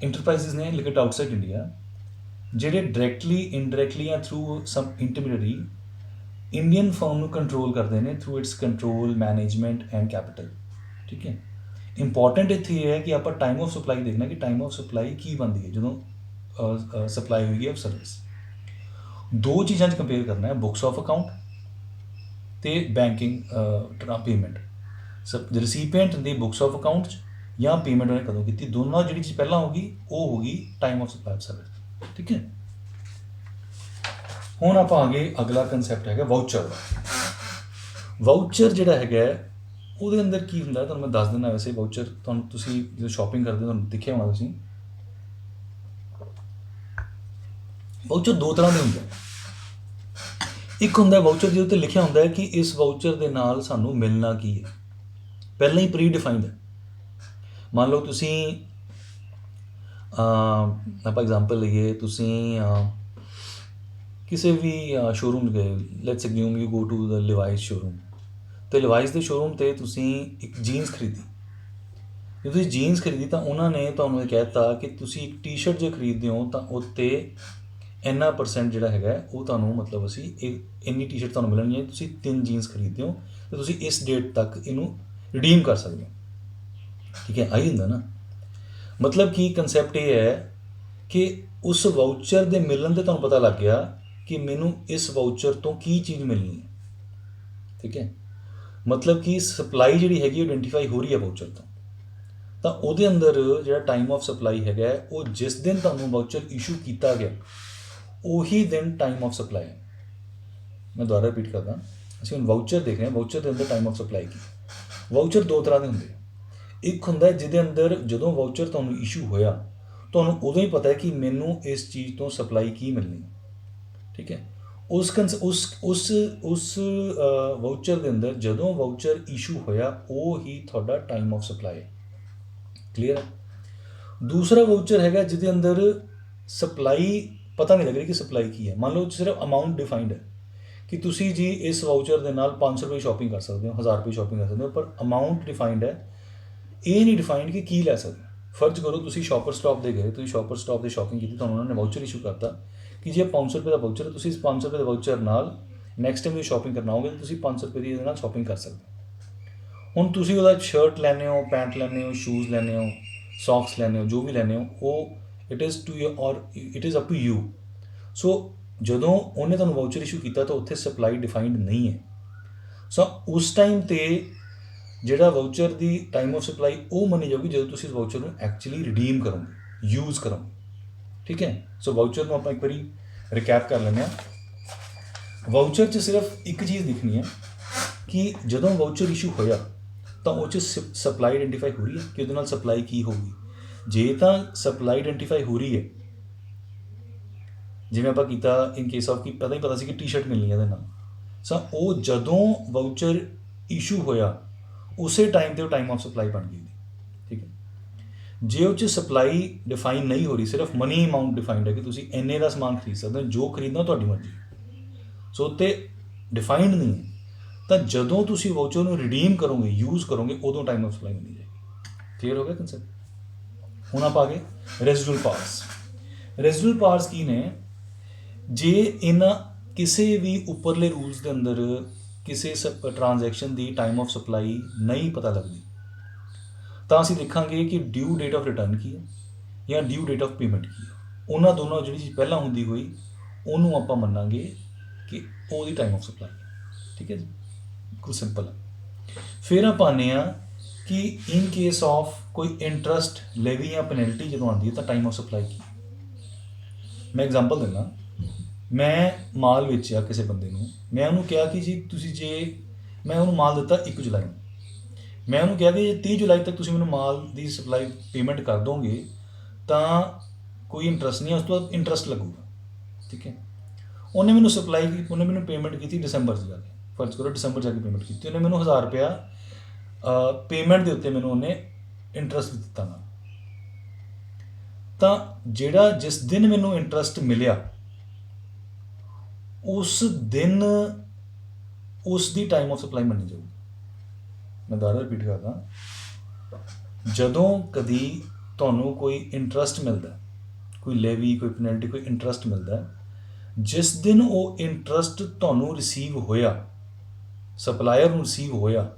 इंटरप्राइजेस ने लोकेटेड आउटसाइड इंडिया ਜਿਹੜੇ डायरैक्टली इनडायरैक्टली या through some intermediatory Indian firm ਨੂੰ ਕੰਟਰੋਲ ਕਰਦੇ ਨੇ through its control management and capital. ਠੀਕ ਹੈ। ਇੰਪੋਰਟੈਂਟ ਇੱਥੇ ਇਹ ਹੈ ਕਿ ਆਪਾਂ ਟਾਈਮ ਆਫ ਸਪਲਾਈ ਦੇਖਣਾ ਕਿ ਟਾਈਮ ਆਫ ਸਪਲਾਈ ਕੀ ਬਣਦੀ ਹੈ ਜਦੋਂ ਸਪਲਾਈ ਹੋਈ ਹੈ ਸਰਵਿਸ। ਦੋ ਚੀਜ਼ਾਂ 'ਚ ਕੰਪੇਅਰ ਕਰਨਾ ਹੈ, ਬੁੱਕਸ ਆਫ ਅਕਾਊਂਟ ਅਤੇ banking payment. ਰਿਸੀਪੀਐਂਟ the books of account 'ਚ ਜਾਂ ਪੇਮੈਂਟ ਉਹਨੇ ਕਦੋਂ ਕੀਤੀ, ਦੋਨੋਂ ਜਿਹੜੀ ਚੀਜ਼ ਪਹਿਲਾਂ ਹੋਗੀ ਉਹ ਹੋਗੀ time of supply of service. ਠੀਕ ਹੈ। ਹੁਣ ਆਪਾਂ ਆ ਗਏ ਅਗਲਾ ਕੰਸੈਪਟ ਹੈਗਾ ਵਾਊਚਰ ਦਾ। ਵਾਊਚਰ ਜਿਹੜਾ ਹੈਗਾ ਉਹਦੇ ਅੰਦਰ ਕੀ ਹੁੰਦਾ ਤੁਹਾਨੂੰ ਮੈਂ ਦੱਸ ਦਿੰਦਾ। ਵੈਸੇ ਵਾਊਚਰ ਤੁਹਾਨੂੰ ਤੁਸੀਂ ਜਦੋਂ ਸ਼ਾਪਿੰਗ ਕਰਦੇ ਤੁਹਾਨੂੰ ਦੇਖਿਆ ਹੋਣਾ ਤੁਸੀਂ, ਵਾਊਚਰ ਦੋ ਤਰ੍ਹਾਂ ਦੇ ਹੁੰਦੇ। ਇੱਕ ਹੁੰਦਾ ਵਾਊਚਰ ਜਿਹਦੇ ਉੱਤੇ ਲਿਖਿਆ ਹੁੰਦਾ ਹੈ ਕਿ ਇਸ ਵਾਊਚਰ ਦੇ ਨਾਲ ਸਾਨੂੰ ਮਿਲਣਾ ਕੀ ਹੈ, ਪਹਿਲਾਂ ਹੀ ਪ੍ਰੀ ਡਿਫਾਈਨਡ ਹੈ। ਮੰਨ ਲਓ ਤੁਸੀਂ ਆਪਾਂ ਐਗਜ਼ਾਮਪਲ ਲਈਏ, ਤੁਸੀਂ ਕਿਸੇ ਵੀ ਸ਼ੋਰੂਮ ਗਏ, let's assume you go to the Levi's showroom, ਅਤੇ ਲਿਵਾਈਜ਼ ਦੇ ਸ਼ੋਰੂਮ 'ਤੇ ਤੁਸੀਂ ਇੱਕ ਜੀਨਸ ਖਰੀਦੀ। ਜੇ ਤੁਸੀਂ ਜੀਨਸ ਖਰੀਦੀ ਤਾਂ ਉਹਨਾਂ ਨੇ ਤੁਹਾਨੂੰ ਇਹ ਕਹਿ ਦਿੱਤਾ ਕਿ ਤੁਸੀਂ ਇੱਕ ਟੀ ਸ਼ਰਟ ਜੇ ਖਰੀਦਦੇ ਹੋ ਤਾਂ ਉੱਤੇ ਇੰਨਾ % ਜਿਹੜਾ ਹੈਗਾ ਉਹ ਤੁਹਾਨੂੰ ਮਤਲਬ ਅਸੀਂ ਇੰਨੀ ਟੀ ਸ਼ਰਟ ਤੁਹਾਨੂੰ ਮਿਲਣੀ ਹੈ। ਤੁਸੀਂ 3 ਜੀਨਸ ਖਰੀਦਦੇ ਹੋ ਅਤੇ ਤੁਸੀਂ ਇਸ ਡੇਟ ਤੱਕ ਇਹਨੂੰ ਰਿਡੀਮ ਕਰ ਸਕਦੇ ਹੋ। ਠੀਕ ਹੈ। ਆਹੀ ਹੁੰਦਾ ਨਾ, ਮਤਲਬ ਕਿ ਕਨਸੈਪਟ ਇਹ ਹੈ ਕਿ ਉਸ ਵਾਊਚਰ ਦੇ ਮਿਲਣ 'ਤੇ ਤੁਹਾਨੂੰ ਪਤਾ ਲੱਗ ਗਿਆ ਕਿ ਮੈਨੂੰ ਇਸ ਵਾਊਚਰ ਤੋਂ ਕੀ ਚੀਜ਼ ਮਿਲਣੀ ਹੈ। ਠੀਕ ਹੈ। ਮਤਲਬ ਕਿ ਸਪਲਾਈ ਜਿਹੜੀ ਹੈਗੀ ਆਈਡੈਂਟੀਫਾਈ ਹੋ ਰਹੀ ਹੈ ਵਾਊਚਰ ਤੋਂ, ਤਾਂ ਉਹਦੇ ਅੰਦਰ ਜਿਹੜਾ ਟਾਈਮ ਆਫ ਸਪਲਾਈ ਹੈਗਾ ਉਹ ਜਿਸ ਦਿਨ ਤੁਹਾਨੂੰ ਵਾਊਚਰ ਇਸ਼ੂ ਕੀਤਾ ਗਿਆ ਉਹੀ ਦਿਨ ਟਾਈਮ ਆਫ ਸਪਲਾਈ ਹੈ। ਮੈਂ ਦੁਬਾਰਾ ਰਿਪੀਟ ਕਰਦਾ, ਅਸੀਂ ਹੁਣ ਵਾਊਚਰ ਦੇਖ ਰਹੇ ਹਾਂ, ਵਾਊਚਰ ਦੇ ਅੰਦਰ time of supply Ki. Voucher ਦੋ ਤਰ੍ਹਾਂ ਦੇ ਹੁੰਦੇ ਆ। ਇੱਕ ਹੁੰਦਾ ਜਿਹਦੇ ਅੰਦਰ ਜਦੋਂ ਵਾਊਚਰ ਤੁਹਾਨੂੰ ਇਸ਼ੂ ਹੋਇਆ ਤੁਹਾਨੂੰ ਉਦੋਂ ਹੀ ਪਤਾ ਹੈ ਕਿ ਮੈਨੂੰ ਇਸ ਚੀਜ਼ ਤੋਂ ਸਪਲਾਈ ਕੀ ਮਿਲਣੀ ਹੈ। ਠੀਕ ਹੈ। ਉਸ ਵਾਊਚਰ ਦੇ ਅੰਦਰ ਜਦੋਂ ਵਾਊਚਰ ਇਸ਼ੂ ਹੋਇਆ ਉਹ ਹੀ ਤੁਹਾਡਾ ਟਾਈਮ ਆਫ ਸਪਲਾਈ। ਕਲੀਅਰ ਹੈ। ਦੂਸਰਾ ਵਾਊਚਰ ਹੈਗਾ ਜਿਹਦੇ ਅੰਦਰ ਸਪਲਾਈ ਪਤਾ ਨਹੀਂ ਲੱਗ ਰਹੀ ਕਿ ਸਪਲਾਈ ਕੀ ਹੈ। ਮੰਨ ਲਓ ਸਿਰਫ ਅਮਾਊਂਟ ਡਿਫਾਈਨਡ ਹੈ ਕਿ ਤੁਸੀਂ ਜੀ ਇਸ ਵਾਊਚਰ ਦੇ ਨਾਲ 500 ਰੁਪਏ ਸ਼ਾਪਿੰਗ ਕਰ ਸਕਦੇ ਹੋ, 1000 ਰੁਪਏ ਸ਼ਾਪਿੰਗ ਕਰ ਸਕਦੇ ਹੋ, ਪਰ ਅਮਾਊਂਟ ਡਿਫਾਈਨਡ ਹੈ, ਇਹ ਨਹੀਂ ਡਿਫਾਈਨਡ ਕਿ ਕੀ ਲੈ ਸਕਦੇ ਹੋ। ਫਰਜ਼ ਕਰੋ ਤੁਸੀਂ ਸ਼ਾਪਰ ਸਟਾਪ ਦੇ ਗਏ, ਤੁਸੀਂ ਸ਼ਾਪਰ ਸਟਾਪ ਦੇ ਸ਼ਾਪਿੰਗ ਕੀਤੀ, ਤੁਹਾਨੂੰ ਉਹਨਾਂ ਨੇ ਵਾਊਚਰ ਇਸ਼ੂ ਕਰਤਾ ਕਿ ਜੇ 500 ਰੁਪਏ ਦਾ ਵਾਊਚਰ ਹੈ, ਤੁਸੀਂ ਇਸ 500 ਰੁਪਏ ਦੇ ਵਾਊਚਰ ਨਾਲ ਨੈਕਸਟ ਟਾਈਮ ਜੇ ਸ਼ਾਪਿੰਗ ਕਰਨਾ ਹੋਵੇ ਤੁਸੀਂ 500 ਰੁਪਏ ਦੀ ਇਹਦੇ ਨਾਲ ਸ਼ਾਪਿੰਗ ਕਰ ਸਕਦੇ ਹੋ। ਹੁਣ ਤੁਸੀਂ ਉਹਦਾ ਸ਼ਰਟ ਲੈਂਦੇ ਹੋ, ਪੈਂਟ ਲੈਂਦੇ ਹੋ, ਸ਼ੂਜ਼ ਲੈਂਦੇ ਹੋ, ਸੌਕਸ ਲੈਂਦੇ ਹੋ, ਜੋ ਵੀ ਲੈਂਦੇ ਹੋ, ਉਹ it is up to you. So ਜਦੋਂ ਉਹਨੇ ਤੁਹਾਨੂੰ ਵਾਊਚਰ ਇਸ਼ੂ ਕੀਤਾ ਤਾਂ ਉੱਥੇ ਸਪਲਾਈ ਡਿਫਾਈਨਡ ਨਹੀਂ ਹੈ। ਸੋ ਉਸ ਟਾਈਮ 'ਤੇ ਜਿਹੜਾ voucher the time of supply ਉਹ ਮੰਨੀ ਜਾਊਗੀ ਜਦੋਂ ਤੁਸੀਂ ਇਸ ਵਾਊਚਰ ਨੂੰ ਐਕਚੁਅਲੀ ਰਿਡੀਮ ਕਰੋਗੇ, ਯੂਜ਼ ਕਰੋਗੇ। ਠੀਕ ਹੈ। ਸੋ ਵਾਊਚਰ ਨੂੰ ਆਪਾਂ ਇੱਕ ਵਾਰੀ ਰਿਕੈਪ ਕਰ ਲੈਂਦੇ ਹਾਂ। ਵਾਊਚਰ 'ਚ ਸਿਰਫ ਇੱਕ ਚੀਜ਼ ਦਿਖਣੀ ਹੈ ਕਿ ਜਦੋਂ ਵਾਊਚਰ ਇਸ਼ੂ ਹੋਇਆ ਤਾਂ ਉਹ 'ਚ ਸਪਲਾਈ ਆਈਡੈਂਟੀਫਾਈ ਹੋ ਰਹੀ ਹੈ ਕਿ ਉਹਦੇ ਨਾਲ ਸਪਲਾਈ ਕੀ ਹੋਊਗੀ। ਜੇ ਤਾਂ ਸਪਲਾਈ ਆਈਡੈਂਟੀਫਾਈ ਹੋ ਰਹੀ ਹੈ, ਜਿਵੇਂ ਆਪਾਂ ਕੀਤਾ ਇਨ ਕੇਸ ਆਫ ਕਿ ਪਤਾ ਸੀ ਕਿ ਟੀ-ਸ਼ਰਟ ਮਿਲਣੀ ਹੈ ਇਹਦੇ ਨਾਲ, ਸੋ ਉਹ ਜਦੋਂ ਵਾਊਚਰ ਇਸ਼ੂ ਹੋਇਆ ਉਸੇ ਟਾਈਮ 'ਤੇ ਉਹ ਟਾਈਮ ਆਫ ਸਪਲਾਈ ਬਣ ਗਈ। ਠੀਕ ਹੈ। ਜੇ ਉਹ 'ਚ ਸਪਲਾਈ ਡਿਫਾਈਨ ਨਹੀਂ ਹੋ ਰਹੀ, ਸਿਰਫ ਮਨੀ ਅਮਾਊਂਟ ਡਿਫਾਈਨਡ ਹੈ ਕਿ ਤੁਸੀਂ ਇੰਨੇ ਦਾ ਸਮਾਨ ਖਰੀਦ ਸਕਦੇ ਹੋ, ਜੋ ਖਰੀਦਣਾ ਤੁਹਾਡੀ ਮਰਜ਼ੀ, ਸੋ ਉੱਤੇ ਡਿਫਾਈਨਡ ਨਹੀਂ ਹੈ, ਤਾਂ ਜਦੋਂ ਤੁਸੀਂ ਵਾਊਚਰ ਨੂੰ ਰਿਡੀਮ ਕਰੋਗੇ, ਯੂਜ਼ ਕਰੋਗੇ, ਉਦੋਂ ਟਾਈਮ ਆਫ ਸਪਲਾਈ ਬਣੀ ਜਾਏਗੀ। ਕਲੀਅਰ ਹੋ ਗਿਆ ਕੰਸੈਪਟ। ਹੁਣ ਆਪਾਂ ਆ ਗਏ ਰੈਜ਼ੀਡੂਅਲ ਪਾਵਰਸ। ਰੈਜ਼ੀਡੂਅਲ ਪਾਵਰਸ ਕੀ ਨੇ? ਜੇ ਇਹਨਾਂ ਕਿਸੇ ਵੀ ਉੱਪਰਲੇ ਰੂਲਸ ਦੇ ਅੰਦਰ ਕਿਸੇ transaction the time of supply ਨਹੀਂ ਪਤਾ ਲੱਗਦੀ ਤਾਂ ਅਸੀਂ ਦੇਖਾਂਗੇ ਕਿ ਡਿਊ ਡੇਟ ਆਫ ਰਿਟਰਨ ਕੀ ਹੈ ਜਾਂ ਡਿਊ ਡੇਟ ਆਫ ਪੇਮੈਂਟ ਕੀ ਹੈ। ਉਹਨਾਂ ਦੋਨੋਂ ਜਿਹੜੀ ਚੀਜ਼ ਪਹਿਲਾਂ ਹੁੰਦੀ ਹੋਈ ਉਹਨੂੰ ਆਪਾਂ ਮੰਨਾਂਗੇ ਕਿ ਉਹਦੀ ਟਾਈਮ ਆਫ ਸਪਲਾਈ ਹੈ। ਠੀਕ ਹੈ ਜੀ, ਬਿਲਕੁਲ ਸਿੰਪਲ ਹੈ। ਫਿਰ ਆਪਾਂ ਆਉਂਦੇ ਹਾਂ ਕਿ ਇਨ ਕੇਸ ਆਫ ਕੋਈ ਇੰਟਰਸਟ, ਲੈਵੀ ਜਾਂ ਪੈਨਲਟੀ ਜਦੋਂ ਆਉਂਦੀ ਹੈ ਤਾਂ ਟਾਈਮ ਆਫ ਸਪਲਾਈ ਕੀ। ਮੈਂ ਐਗਜ਼ਾਮਪਲ ਦਿੰਦਾ। ਮੈਂ ਮਾਲ ਵੇਚਿਆ ਕਿਸੇ ਬੰਦੇ ਨੂੰ, ਮੈਂ ਉਹਨੂੰ ਕਿਹਾ ਕਿ ਜੀ ਮੈਂ ਉਹਨੂੰ ਮਾਲ ਦਿੱਤਾ 1 ਜੁਲਾਈ ਨੂੰ, ਮੈਂ ਉਹਨੂੰ ਕਿਹਾ ਕਿ ਜੇ 30 ਜੁਲਾਈ ਤੱਕ ਤੁਸੀਂ ਮੈਨੂੰ ਮਾਲ ਦੀ ਸਪਲਾਈ ਪੇਮੈਂਟ ਕਰ ਦੋਗੇ ਤਾਂ ਕੋਈ ਇੰਟਰਸਟ ਨਹੀਂ ਹੈ, ਉਸ ਤੋਂ ਬਾਅਦ ਇੰਟਰਸਟ ਲੱਗੂਗਾ। ਠੀਕ ਹੈ। ਉਹਨੇ ਮੈਨੂੰ ਪੇਮੈਂਟ ਕੀਤੀ ਦਸੰਬਰ 'ਚ ਜਾ ਕੇ, ਫਰਜ਼ ਕਰੋ ਦਸੰਬਰ ਜਾ ਕੇ ਪੇਮੈਂਟ ਕੀਤੀ, ਉਹਨੇ ਮੈਨੂੰ 1000 ਰੁਪਇਆ ਪੇਮੈਂਟ ਦੇ ਉੱਤੇ ਮੈਨੂੰ ਉਹਨੇ ਇੰਟਰਸਟ ਦਿੱਤਾ ਨਾ, ਤਾਂ ਜਿਹੜਾ ਜਿਸ ਦਿਨ ਮੈਨੂੰ ਇੰਟਰਸਟ ਮਿਲਿਆ ਉਸ ਦਿਨ ਉਸ ਦੀ ਟਾਈਮ ਆਫ ਸਪਲਾਈ ਮੰਨੀ ਜਾਊਗੀ। ਮੈਂ ਦੁਬਾਰਾ ਰਿਪੀਟ ਕਰਦਾ, ਜਦੋਂ ਕਦੀ ਤੁਹਾਨੂੰ ਕੋਈ ਇੰਟਰਸਟ ਮਿਲਦਾ, ਕੋਈ ਲੈਵੀ, ਕੋਈ ਪੈਨਲਟੀ, ਕੋਈ ਇੰਟਰਸਟ ਮਿਲਦਾ, ਜਿਸ ਦਿਨ ਉਹ ਇੰਟਰਸਟ ਤੁਹਾਨੂੰ ਰਿਸੀਵ ਹੋਇਆ, ਸਪਲਾਇਰ ਨੂੰ ਰਿਸੀਵ ਹੋਇਆ,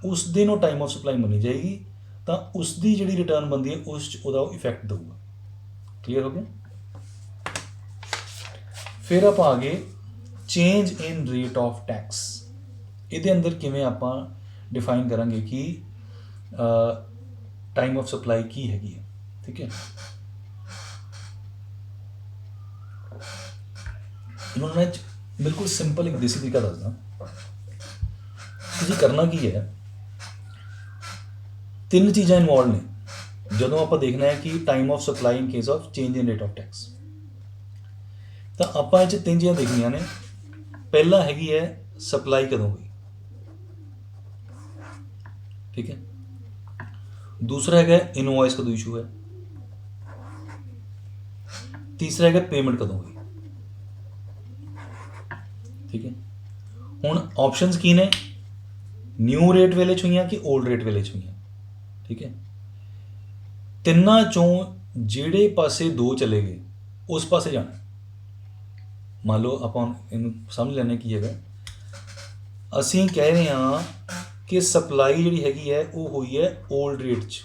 ਉਸ ਦਿਨ ਉਹ ਟਾਈਮ ਆਫ ਸਪਲਾਈ ਮੰਨੀ ਜਾਏਗੀ, ਤਾਂ ਉਸ ਦੀ ਜਿਹੜੀ ਰਿਟਰਨ ਬਣਦੀ ਹੈ ਉਸ 'ਚ ਉਹਦਾ ਉਹ ਇਫੈਕਟ ਦੇਊਗਾ। ਕਲੀਅਰ ਹੋ ਗਿਆ। ਫਿਰ ਆਪਾਂ ਆ ਗਏ change in rate of tax. ਇਹਦੇ ਅੰਦਰ ਕਿਵੇਂ ਆਪਾਂ ਡਿਫਾਈਨ ਕਰਾਂਗੇ ਕਿ ਟਾਈਮ ਆਫ ਸਪਲਾਈ ਕੀ ਹੈਗੀ ਹੈ। ਠੀਕ ਹੈ। ਇਹਨੂੰ ਮੈਂ ਬਿਲਕੁਲ ਸਿੰਪਲ ਇੱਕ ਦੇਸੀ ਤਰੀਕਾ ਦੱਸਦਾ। ਤੁਸੀਂ ਕਰਨਾ ਕੀ ਹੈ, 3 ਚੀਜ਼ਾਂ ਇਨਵੋਲਵ ਨੇ ਜਦੋਂ ਆਪਾਂ ਦੇਖਣਾ ਹੈ ਕਿ time of supply in case of change in rate of tax. ਤਾਂ ਆਪਾਂ ਇਹ 'ਚ 3 ਚੀਜ਼ਾਂ ਦੇਖਣੀਆਂ ਨੇ। ਪਹਿਲਾ ਹੈਗੀ ਹੈ ਸਪਲਾਈ ਕਦੋਂ ਹੋਈ। ਠੀਕ ਹੈ। ਦੂਸਰਾ ਹੈਗਾ ਇਨਵੋਇਸ ਕਦੋਂ ਇਸ਼ੂ ਹੈ। ਤੀਸਰਾ ਹੈਗਾ ਪੇਮੈਂਟ ਕਦੋਂ ਹੋਈ। ਠੀਕ ਹੈ। ਹੁਣ ਆਪਸ਼ਨਸ ਕੀ ਨੇ? ਨਿਊ ਰੇਟ ਵੇਲੇ 'ਚ ਹੋਈਆਂ ਕਿ ਓਲਡ ਰੇਟ ਵੇਲੇ 'ਚ ਹੋਈਆਂ। ਠੀਕ ਹੈ। ਤਿੰਨਾਂ 'ਚੋਂ ਜਿਹੜੇ ਪਾਸੇ 2 ਚਲੇ ਗਏ ਉਸ ਪਾਸੇ ਜਾਣਾ। ਮੰਨ ਲਓ ਆਪਾਂ ਇਹਨੂੰ ਸਮਝ ਲੈਂਦੇ ਕੀ ਹੈਗਾ। ਅਸੀਂ ਕਹਿ ਰਹੇ ਹਾਂ ਕਿ ਸਪਲਾਈ ਜਿਹੜੀ ਹੈਗੀ ਹੈ ਉਹ ਹੋਈ ਹੈ ਓਲਡ ਰੇਟ 'ਚ,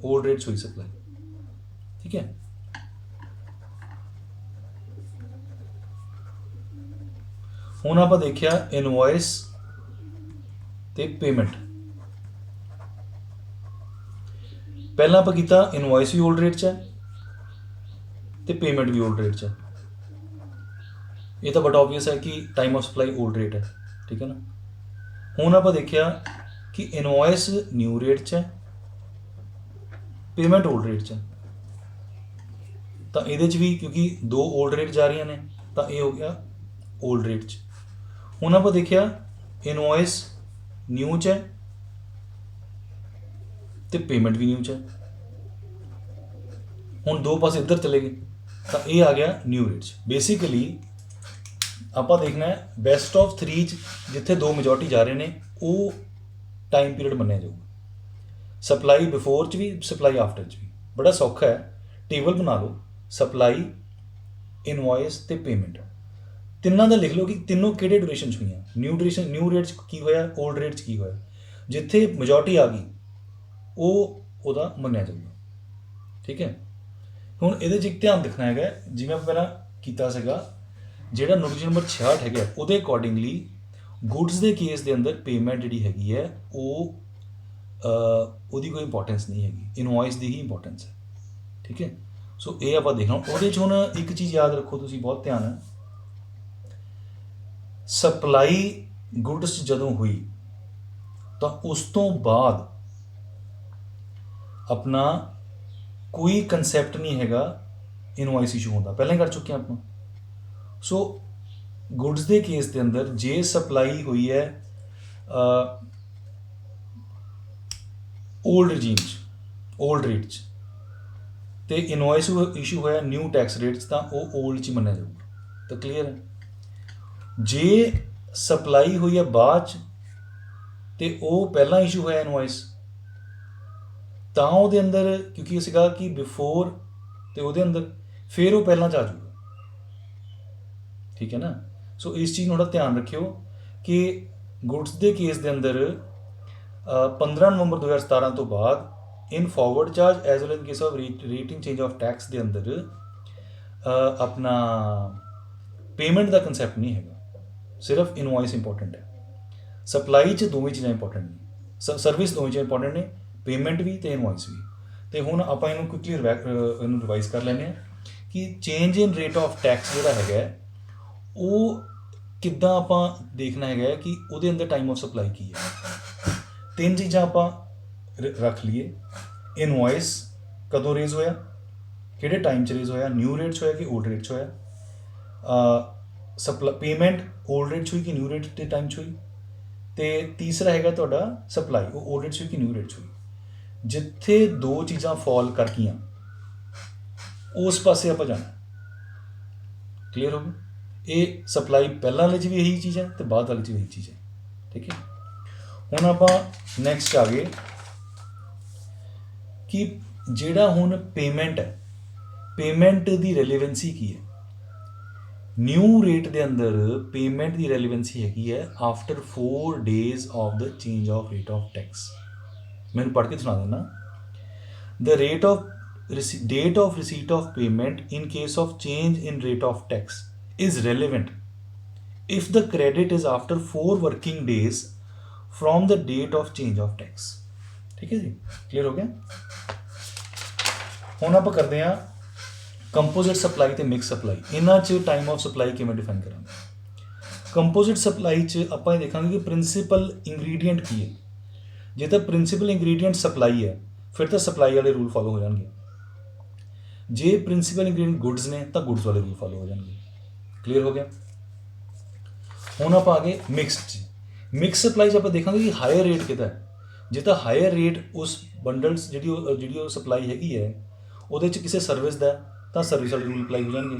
ਓਲਡ ਰੇਟ 'ਚ ਹੋਈ ਸਪਲਾਈ। ਠੀਕ ਹੈ। ਹੁਣ ਆਪਾਂ ਦੇਖਿਆ ਇਨਵੋਇਸ ਤੇ ਪੇਮੈਂਟ। ਪਹਿਲਾਂ ਆਪਾਂ ਕੀਤਾ ਇਨਵੋਇਸ ਵੀ ਓਲਡ ਰੇਟ 'ਚ ਹੈ ਤੇ ਪੇਮੈਂਟ ਵੀ ਓਲਡ ਰੇਟ 'ਚ ਹੈ। ਇਹ ਤਾਂ ਬੜਾ ਆਬਵੀਅਸ ਹੈ ਕਿ time of supply old rate ਹੈ। ਠੀਕ ਹੈ ਨਾ। ਹੁਣ ਆਪਾਂ ਦੇਖਿਆ ਕਿ ਇਨਵੋਇਸ ਨਿਊ ਰੇਟ 'ਚ ਹੈ, ਪੇਮੈਂਟ ਓਲਡ ਰੇਟ 'ਚ ਹੈ, ਤਾਂ ਇਹਦੇ 'ਚ ਵੀ ਕਿਉਂਕਿ 2 ਓਲਡ ਰੇਟ ਜਾ ਰਹੀਆਂ ਨੇ ਤਾਂ ਇਹ ਹੋ ਗਿਆ ओल्ड रेट 'ਚ। ਹੁਣ ਆਪਾਂ ਦੇਖਿਆ ਇਨਵੋਇਸ ਨਿਊ 'ਚ ਹੈ ਤੇ ਪੇਮੈਂਟ ਵੀ ਨਿਊ 'ਚ ਹੈ। ਹੁਣ ਦੋ ਪਾਸੇ ਇੱਧਰ ਚਲੇ ਗਏ ਤਾਂ ਇਹ ਆ ਗਿਆ ਨਿਊ ਰੇਟ 'ਚ। ਬੇਸਿਕਲੀ ਆਪਾਂ ਦੇਖਣਾ ਹੈ ਬੈਸਟ ਆਫ 3 'ਚ ਜਿੱਥੇ ਦੋ ਮੈਜੋਰਟੀ ਜਾ ਰਹੇ ਨੇ ਉਹ ਟਾਈਮ ਪੀਰੀਅਡ ਮੰਨਿਆ ਜਾਊਗਾ। ਸਪਲਾਈ ਬਿਫੋਰ 'ਚ ਵੀ ਸਪਲਾਈ ਆਫਟਰ 'ਚ ਵੀ ਬੜਾ ਸੌਖਾ ਹੈ। ਟੇਬਲ ਬਣਾ ਲਓ, ਸਪਲਾਈ, ਇਨਵੋਇਸ ਤੇ ਪੇਮੈਂਟ, ਤਿੰਨਾਂ ਦਾ ਲਿਖ ਲਓ ਕਿ ਤਿੰਨੋਂ ਕਿਹੜੇ ਡਿਊਰੇਸ਼ਨ 'ਚ ਹੋਈਆਂ। ਨਿਊ ਰੇਟ 'ਚ ਕੀ ਹੋਇਆ, ਓਲਡ ਰੇਟ 'ਚ ਕੀ ਹੋਇਆ। ਜਿੱਥੇ ਮੈਜੋਰਟੀ ਆ ਗਈ ਉਹ ਉਹਦਾ ਮੰਨਿਆ ਜਾਊਗਾ। ਠੀਕ ਹੈ। ਹੁਣ ਇਹਦੇ 'ਚ ਇੱਕ ਧਿਆਨ ਰੱਖਣਾ ਹੈਗਾ, ਜਿਵੇਂ ਆਪਾਂ ਪਹਿਲਾਂ ਕੀਤਾ ਸੀਗਾ, ਜਿਹੜਾ ਨੋਟੀਫਿਕੇਸ਼ਨ ਨੰਬਰ 66 ਹੈਗਾ ਉਹਦੇ ਅਕੋਰਡਿੰਗਲੀ ਗੁੱਡਸ ਦੇ ਕੇਸ ਦੇ ਅੰਦਰ ਪੇਮੈਂਟ ਜਿਹੜੀ ਹੈਗੀ ਹੈ ਉਹ ਉਹਦੀ ਕੋਈ ਇੰਪੋਰਟੈਂਸ ਨਹੀਂ ਹੈਗੀ, ਇਨਵੋਇਸ ਦੀ ਹੀ ਇੰਪੋਰਟੈਂਸ ਹੈ। ਠੀਕ ਹੈ। ਸੋ ਇਹ ਆਪਾਂ ਦੇਖਣਾ। ਉਹਦੇ 'ਚ ਹੁਣ ਇੱਕ ਚੀਜ਼ ਯਾਦ ਰੱਖੋ ਤੁਸੀਂ, ਬਹੁਤ ਧਿਆਨ ਹੈ, ਸਪਲਾਈ ਗੁੱਡਸ ਜਦੋਂ ਹੋਈ ਤਾਂ ਉਸ ਤੋਂ ਬਾਅਦ ਆਪਣਾ ਕੋਈ ਕੰਸੈਪਟ ਨਹੀਂ ਹੈਗਾ ਇਨਵੋਇਸ ਇਸ਼ੂ ਹੁੰਦਾ, ਪਹਿਲਾਂ ਹੀ ਕਰ ਚੁੱਕੇ ਆਪਾਂ। ਸੋ ਗੁੱਡਸ ਦੇ ਕੇਸ ਦੇ ਅੰਦਰ ਜੇ ਸਪਲਾਈ ਹੋਈ ਹੈ ਓਲਡ ਰਜੀਮ 'ਚ, ਓਲਡ ਰੇਟ 'ਚ, ਤੇ ਇਨਵੋਇਸ ਇਸ਼ੂ ਹੋਇਆ ਨਿਊ ਟੈਕਸ ਰੇਟ 'ਚ, ਤਾਂ ਉਹ ਓਲਡ 'ਚ ਹੀ ਮੰਨਿਆ ਜਾਊਗਾ। ਤਾਂ ਕਲੀਅਰ ਹੈ। ਜੇ ਸਪਲਾਈ ਹੋਈ ਹੈ ਬਾਅਦ 'ਚ ਤੇ ਉਹ ਪਹਿਲਾਂ ਇਸ਼ੂ ਹੋਇਆ ਇਨਵੋਇਸ, ਤਾਂ ਉਹਦੇ ਅੰਦਰ ਕਿਉਂਕਿ ਇਹ ਸੀਗਾ ਕਿ ਬਿਫੋਰ ਤੇ ਉਹਦੇ ਅੰਦਰ ਫਿਰ ਉਹ ਪਹਿਲਾਂ 'ਚ ਆ ਜਾਊਗਾ। ਠੀਕ ਹੈ ਨਾ। ਸੋ ਇਸ ਚੀਜ਼ ਨੂੰ ਥੋੜ੍ਹਾ ਧਿਆਨ ਰੱਖਿਓ ਕਿ ਗੁੱਡਸ ਦੇ ਕੇਸ ਦੇ ਅੰਦਰ 15 ਨਵੰਬਰ 2017 ਤੋਂ ਬਾਅਦ in forward charge as well in case of rating change of tax ਦੇ ਅੰਦਰ ਆਪਣਾ ਪੇਮੈਂਟ ਦਾ ਕੰਸੈਪਟ ਨਹੀਂ ਹੈਗਾ, ਸਿਰਫ ਇਨਵੋਇਸ ਇੰਪੋਰਟੈਂਟ ਹੈ। ਸਪਲਾਈ 'ਚ ਦੋਵੇਂ ਚੀਜ਼ਾਂ ਇੰਪੋਰਟੈਂਟ ਨੇ, ਸਰਵਿਸ ਦੋਵੇਂ ਚੀਜ਼ਾਂ ਇੰਪੋਰਟੈਂਟ ਨੇ, ਪੇਮੈਂਟ ਵੀ ਅਤੇ ਇਨਵੋਇਸ ਵੀ। ਅਤੇ ਹੁਣ ਆਪਾਂ ਇਹਨੂੰ ਕੁਇਕਲੀ ਇਹਨੂੰ ਰਿਵਾਈਜ਼ ਕਰ ਲੈਂਦੇ ਹਾਂ ਕਿ change in rate of tax ਜਿਹੜਾ ਹੈਗਾ ਉਹ ਕਿੱਦਾਂ ਆਪਾਂ ਦੇਖਣਾ ਹੈਗਾ ਕਿ ਉਹਦੇ ਅੰਦਰ ਟਾਈਮ ਆਫ ਸਪਲਾਈ ਕੀ ਹੈ। ਤਿੰਨ ਚੀਜ਼ਾਂ ਆਪਾਂ ਰੱਖ ਲਈਏ। ਇਨਵੋਇਸ ਕਦੋਂ ਰੇਜ਼ ਹੋਇਆ, ਕਿਹੜੇ ਟਾਈਮ 'ਚ ਰੇਜ਼ ਹੋਇਆ, ਨਿਊ ਰੇਟ 'ਚ ਹੋਇਆ ਕਿ ਓਲਡ ਰੇਟ 'ਚ ਹੋਇਆ। ਪੇਮੈਂਟ ਓਲਡ ਰੇਟ 'ਚ ਹੋਈ ਕਿ ਨਿਊ ਰੇਟ ਦੇ ਟਾਈਮ 'ਚ ਹੋਈ। ਅਤੇ ਤੀਸਰਾ ਹੈਗਾ ਤੁਹਾਡਾ ਸਪਲਾਈ, ਉਹ ਓਲਡ ਰੇਟ 'ਚ ਹੋਈ ਕਿ ਨਿਊ ਰੇਟ 'ਚ ਹੋਈ। ਜਿੱਥੇ ਦੋ ਚੀਜ਼ਾਂ ਫਾਲ ਕਰ ਗਈਆਂ ਉਸ ਪਾਸੇ ਆਪਾਂ ਜਾਣਾ। ਕਲੀਅਰ ਹੋ ਗਿਆ। ਇਹ ਸਪਲਾਈ ਪਹਿਲਾਂ ਵਾਲੇ 'ਚ ਵੀ ਇਹੀ ਚੀਜ਼ ਹੈ ਅਤੇ ਬਾਅਦ ਵਾਲੇ 'ਚ ਵੀ ਇਹੀ ਚੀਜ਼ ਹੈ। ਠੀਕ ਹੈ। ਹੁਣ ਆਪਾਂ ਨੈਕਸਟ ਆ ਗਏ ਕਿ ਜਿਹੜਾ ਹੁਣ ਪੇਮੈਂਟ ਹੈ, ਪੇਮੈਂਟ ਦੀ ਰੈਲੀਵੈਂਸੀ ਕੀ ਹੈ। ਨਿਊ ਰੇਟ ਦੇ ਅੰਦਰ ਪੇਮੈਂਟ ਦੀ ਰੈਲੀਵੈਂਸੀ ਹੈਗੀ ਹੈ after 4 days of the change of rate of tax. ਮੈਨੂੰ ਪੜ੍ਹ ਕੇ ਸੁਣਾ ਦਿੰਦਾ। The rate of date of receipt of payment in case of change in rate of tax is relevant if the credit is after 4 working days from the date of change of tax। ठीक है जी, clear हो गया। ਹੁਣ ਆਪਾਂ ਕਰਦੇ ਹਾਂ composite supply ਤੇ mix supply. ਇਹਨਾਂ 'ਚ ਟਾਈਮ ਆਫ ਸਪਲਾਈ ਕਿਵੇਂ ਡਿਫਾਈਨ ਕਰਾਂਗੇ। ਕੰਪੋਜ਼ਿਟ ਸਪਲਾਈ 'ਚ ਆਪਾਂ ਇਹ ਦੇਖਾਂਗੇ ਕਿ ਪ੍ਰਿੰਸੀਪਲ ਇੰਗਰੀਡੀਐਂਟ ਕੀ ਹੈ। ਜੇ ਤਾਂ ਪ੍ਰਿੰਸੀਪਲ ਇੰਗਰੀਡੀਐਂਟ ਸਪਲਾਈ ਹੈ ਫਿਰ ਤਾਂ ਸਪਲਾਈ ਵਾਲੇ ਰੂਲ ਫੋਲੋ ਹੋ ਜਾਣਗੇ। ਜੇ ਪ੍ਰਿੰਸੀਪਲ ਇੰਗਰੀਡੀਐਂਟ ਗੁੱਡਸ ਨੇ ਤਾਂ ਗੁੱਡਸ ਵਾਲੇ ਰੂਲ ਫੋਲੋ ਹੋ ਜਾਣਗੇ। ਕਲੀਅਰ ਹੋ ਗਿਆ। ਹੁਣ ਆਪਾਂ ਆ ਗਏ ਮਿਕਸਡ 'ਚ। ਮਿਕਸ ਸਪਲਾਈ 'ਚ ਆਪਾਂ ਦੇਖਾਂਗੇ ਕਿ ਹਾਇਰ ਰੇਟ ਕਿਹਦਾ ਹੈ। ਜੇ ਤਾਂ ਹਾਇਰ ਰੇਟ ਉਸ ਬੰਡਲਸ ਜਿਹੜੀ ਉਹ ਸਪਲਾਈ ਹੈਗੀ ਹੈ ਉਹਦੇ 'ਚ ਕਿਸੇ ਸਰਵਿਸ ਦਾ ਤਾਂ ਸਰਵਿਸ ਵਾਲੇ ਰੂਲ ਅਪਲਾਈ ਹੋ ਜਾਣਗੇ।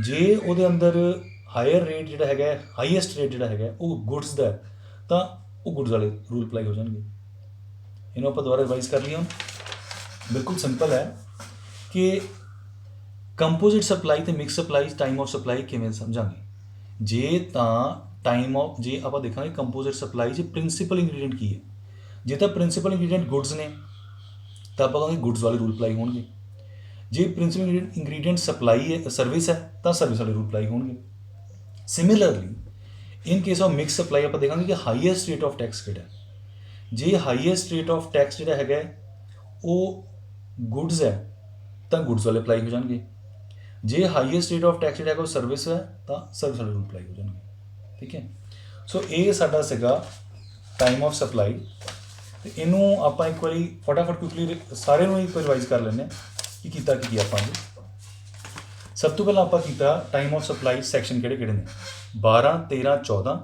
ਜੇ ਉਹਦੇ ਅੰਦਰ ਹਾਇਰ ਰੇਟ ਜਿਹੜਾ ਹੈਗਾ, ਹਾਈਐਸਟ ਰੇਟ ਜਿਹੜਾ ਹੈਗਾ ਉਹ ਗੁੱਡਸ ਦਾ ਤਾਂ ਉਹ ਗੁੱਡਸ ਵਾਲੇ ਰੂਲ ਅਪਲਾਈ ਹੋ ਜਾਣਗੇ। ਇਹਨੂੰ ਆਪਾਂ ਦੁਬਾਰਾ ਰਿਵਾਈਜ਼ ਕਰ ਲਈਏ। ਹੁਣ ਬਿਲਕੁਲ ਸਿੰਪਲ ਹੈ ਕਿ ਕੰਪੋਜ਼ਿਟ ਸਪਲਾਈ ਅਤੇ mix supply time of supply ਕਿਵੇਂ ਸਮਝਾਂਗੇ। ਜੇ ਤਾਂ ਟਾਈਮ ਆਫ ਜੇ ਆਪਾਂ ਦੇਖਾਂਗੇ ਕੰਪੋਜ਼ਿਟ ਸਪਲਾਈ 'ਚ ਪ੍ਰਿੰਸੀਪਲ ਇੰਗਰੀਡੀਐਂਟ ਕੀ ਹੈ। ਜੇ ਤਾਂ ਪ੍ਰਿੰਸੀਪਲ ਇੰਗਰੀਡੀਐਂਟ ਗੁੱਡਸ ਨੇ ਤਾਂ ਆਪਾਂ ਕਹਾਂਗੇ ਗੁੱਡਸ ਵਾਲੇ ਰੂਲ ਅਪਲਾਈ ਹੋਣਗੇ। ਜੇ ਪ੍ਰਿੰਸੀਪਲ ਇੰਗਰੀਡੀਐਂਟ ਸਪਲਾਈ ਹੈ, ਸਰਵਿਸ ਹੈ ਤਾਂ ਸਰਵਿਸ ਵਾਲੇ ਰੂਲ ਅਪਲਾਈ ਹੋਣਗੇ। Similarly in case of mix supply ਆਪਾਂ ਦੇਖਾਂਗੇ ਕਿ ਹਾਈਐਸਟ ਰੇਟ ਆਫ ਟੈਕਸ ਕਿਹੜਾ। ਜੇ ਹਾਈਐਸਟ ਰੇਟ ਆਫ ਟੈਕਸ ਜਿਹੜਾ ਹੈਗਾ ਉਹ ਗੁੱਡਸ ਹੈ ਤਾਂ ਗੁੱਡਸ ਵਾਲੇ ਅਪਲਾਈ ਹੋ ਜਾਣਗੇ। ਜੇ ਹਾਈਐਸਟ ਰੇਟ ਆਫ ਟੈਕਸ ਜਿਹੜਾ ਹੈਗਾ ਉਹ ਸਰਵਿਸ ਹੈ ਤਾਂ ਸਰਵਿਸ ਵਾਲੇ ਰੂਲ ਅਪਲਾਈ ਹੋ ਜਾਣਗੇ। ਠੀਕ ਹੈ। ਸੋ ਇਹ ਸਾਡਾ ਸੀਗਾ ਟਾਈਮ ਆਫ ਸਪਲਾਈ। ਅਤੇ ਇਹਨੂੰ ਆਪਾਂ ਇੱਕ ਵਾਰੀ ਫਟਾਫਟ ਕੁਇਕਲੀ ਸਾਰਿਆਂ ਨੂੰ ਇੱਕ ਰਿਵਾਈਜ਼ ਕਰ ਲੈਂਦੇ ਹਾਂ ਕਿ ਕੀਤਾ ਕੀ ਆਪਾਂ ਜੀ। सब तो पहला आपां कीता टाइम ऑफ सप्लाई सैक्शन किहड़े-किहड़े ने 12 13 14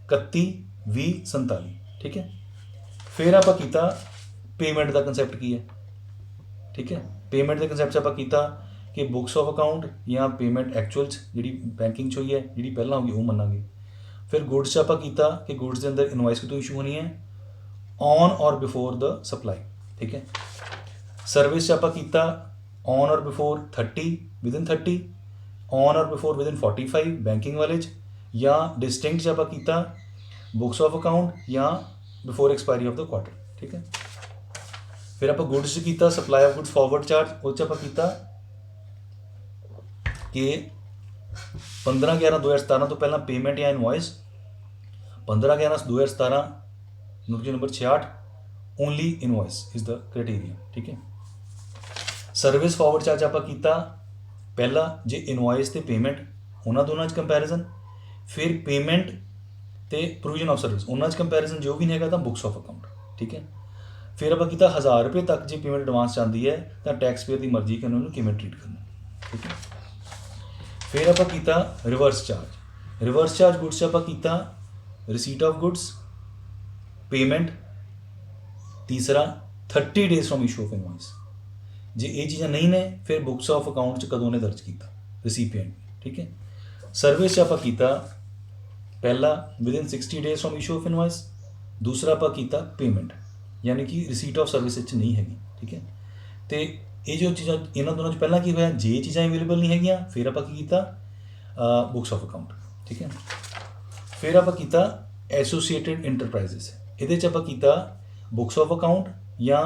31 20 47 ठीक है। फिर आपां कीता पेमेंट का कंसैप्ट की है ठीक है। पेमेंट के कंसैप्ट आपां कीता कि बुक्स ऑफ अकाउंट या पेमेंट एक्चुअल्स जी बैंकिंग च हुई है जी पहला होगी वो मनांगे। फिर गुड्स आपां कीता कि गुड्स के अंदर इनवॉइस कितों इशू होनी है ऑन और बिफोर द सप्लाई ठीक है। सर्विस आपां कीता ऑन और बिफोर 30 विदिन 30 ऑन और बिफोर विदिन 45 बैंकिंग वाले या डिस्टिंक्ट आपां कीता बुक्स ऑफ अकाउंट या before expiry of the quarter ठीक है। फिर आप गुड्स कीता supply of goods forward charge वो आपां कीता कि 15/11/2017 तो पहला पेमेंट या invoice 15/11/2017 notice number 66 only invoice is the criteria ठीक है। सर्विस फॉरवर्ड चार्ज आपां कीता पहला जे इनवॉइस ते पेमेंट उन्हां दोनों कंपैरिजन फिर पेमेंट ते प्रोविजन ऑफ सर्विस उन्हां कंपैरिजन जो भी नहीं हैगा तो बुक्स ऑफ अकाउंट ठीक है। फिर आपां कीता 1000 रुपये तक जो पेमेंट एडवांस आती है तो टैक्स पेयर की मर्जी कि उन्होंने किवें ट्रीट करना ठीक है। फिर आपां कीता रिवर्स चार्ज गुड्स आपां कीता रिसीट ऑफ गुड्स पेमेंट तीसरा 30 days from issue of invoice जे ये चीज़ां नहीं ने फिर बुक्स ऑफ अकाउंट च कदों ने दर्ज किया रिसीपिएंट ठीक है। सर्विस आपां कीता पहला within 60 days from issue of invoice दूसरा आपां कीता पेमेंट यानी कि रिसीट ऑफ सर्विस नहीं हैगी ठीक है। तो ये जो चीज़ां इन्होंने दोनों पहला की होया जे चीज़ां अवेलेबल नहीं हैगियां फिर आपां की कीता बुक्स ऑफ अकाउंट ठीक है। फिर आपां कीता एसोसीएटेड इंटरप्राइजेस ये आपां कीता बुक्स ऑफ अकाउंट या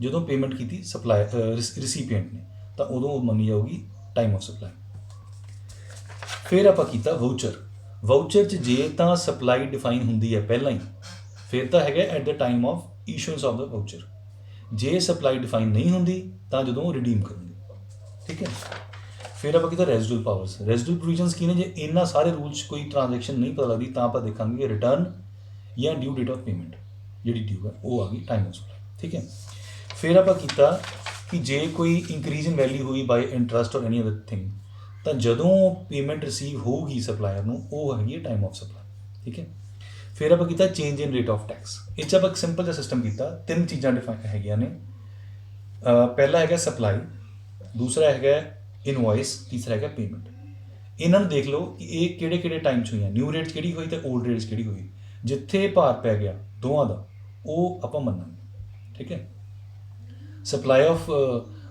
जो पेमेंट की सप्लाई रिसीपिएंट ने तो उदों मनी जाऊगी टाइम ऑफ सप्लाई। फिर आपां कीता वाउचर च जे तो सप्लाई डिफाइन होंगी है पहला ही फिर तो है at the time of issuance of the voucher J supply define नहीं होंगी तो जो रिडीम करेंगे ठीक है। फिर आप कीता रेजिडुअल प्रोविजनस की ने जे इन्होंने सारे रूल्स कोई ट्रांजैक्शन नहीं पता लगती तो आप देखा कि रिटर्न या ड्यू डेट ऑफ पेमेंट जी ड्यू है वो आ गई टाइम ऑफ सप्लाई ठीक है। फिर आप कीता कि जे कोई इंक्रीज इन वैल्यू हुई बाय इंटरस्ट और एनी अदर थिंग तो जदों पेमेंट रिसीव होगी सप्लायर को वो है टाइम ऑफ सप्लाई ठीक है। फिर आप कीता change in rate of tax इस आप सिंपल जहा सिस्टम किया 3 चीज़ां डिफाइन है ने पहला है सप्लाई दूसरा है इनवॉइस तीसरा है पेमेंट। इन्होंने देख लो कि ये किहड़े टाइम च हुई न्यू रेट कि हुई तो ओल्ड रेट कि हुई जिथे भार पै गया दोवां का वो आप मनांगे ठीक है। सप्लाई ऑफ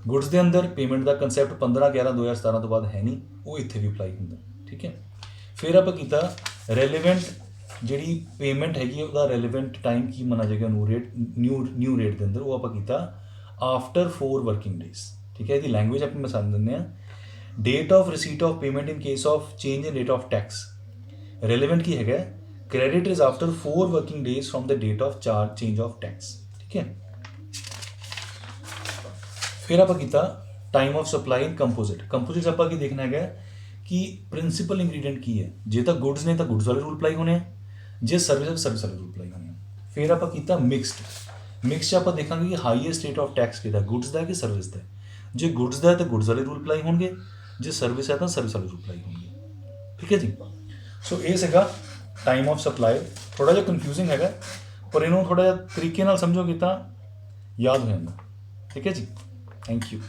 गुड्स के अंदर पेमेंट का कंसैप्ट 15/11/2017 तो बाद है नहीं वो इत्थे भी अप्लाई होंगे ठीक है। फिर आप कीता रेलीवेंट जी पेमेंट हैगी उसका रेलीवेंट टाइम की मना जाएगा न्यू रेट के अंदर वो आप कीता आफ्टर 4 वर्किंग डेज ठीक है। यदि लैंग्वेज आप मैं समझ दें date of receipt of payment in case of change in rate of tax relevant की है credit is after 4 working days from the date of charge change of tax ठीक है। फिर आप कीता time of supply in composite आप देखना है कि प्रिंसीपल इंग्रीडिएंट की है जे तो गुड्स ने तो गुड्स वाले रूल अप्लाई होने जे सर्विस सर्विस वाले रूल अप्लाई होने। फिर आप कीता मिक्सड आप देखा कि हाईएस्ट रेट ऑफ टैक्स कि गुड्स का कि सर्विस का जे गुड्स का तो गुड्स वाले रूल अप्लाई होंगे जे सर्विस है तो सर्विस वाले रूल अप्लाई होंगे ठीक है जी। सो ये सीगा टाइम ऑफ सप्लाई थोड़ा जिहा कन्फ्यूजिंग है पर इन्हों थोड़ा जिहा तरीके नाल समझोगे तो याद हो जाता ठीक है जी। Thank you.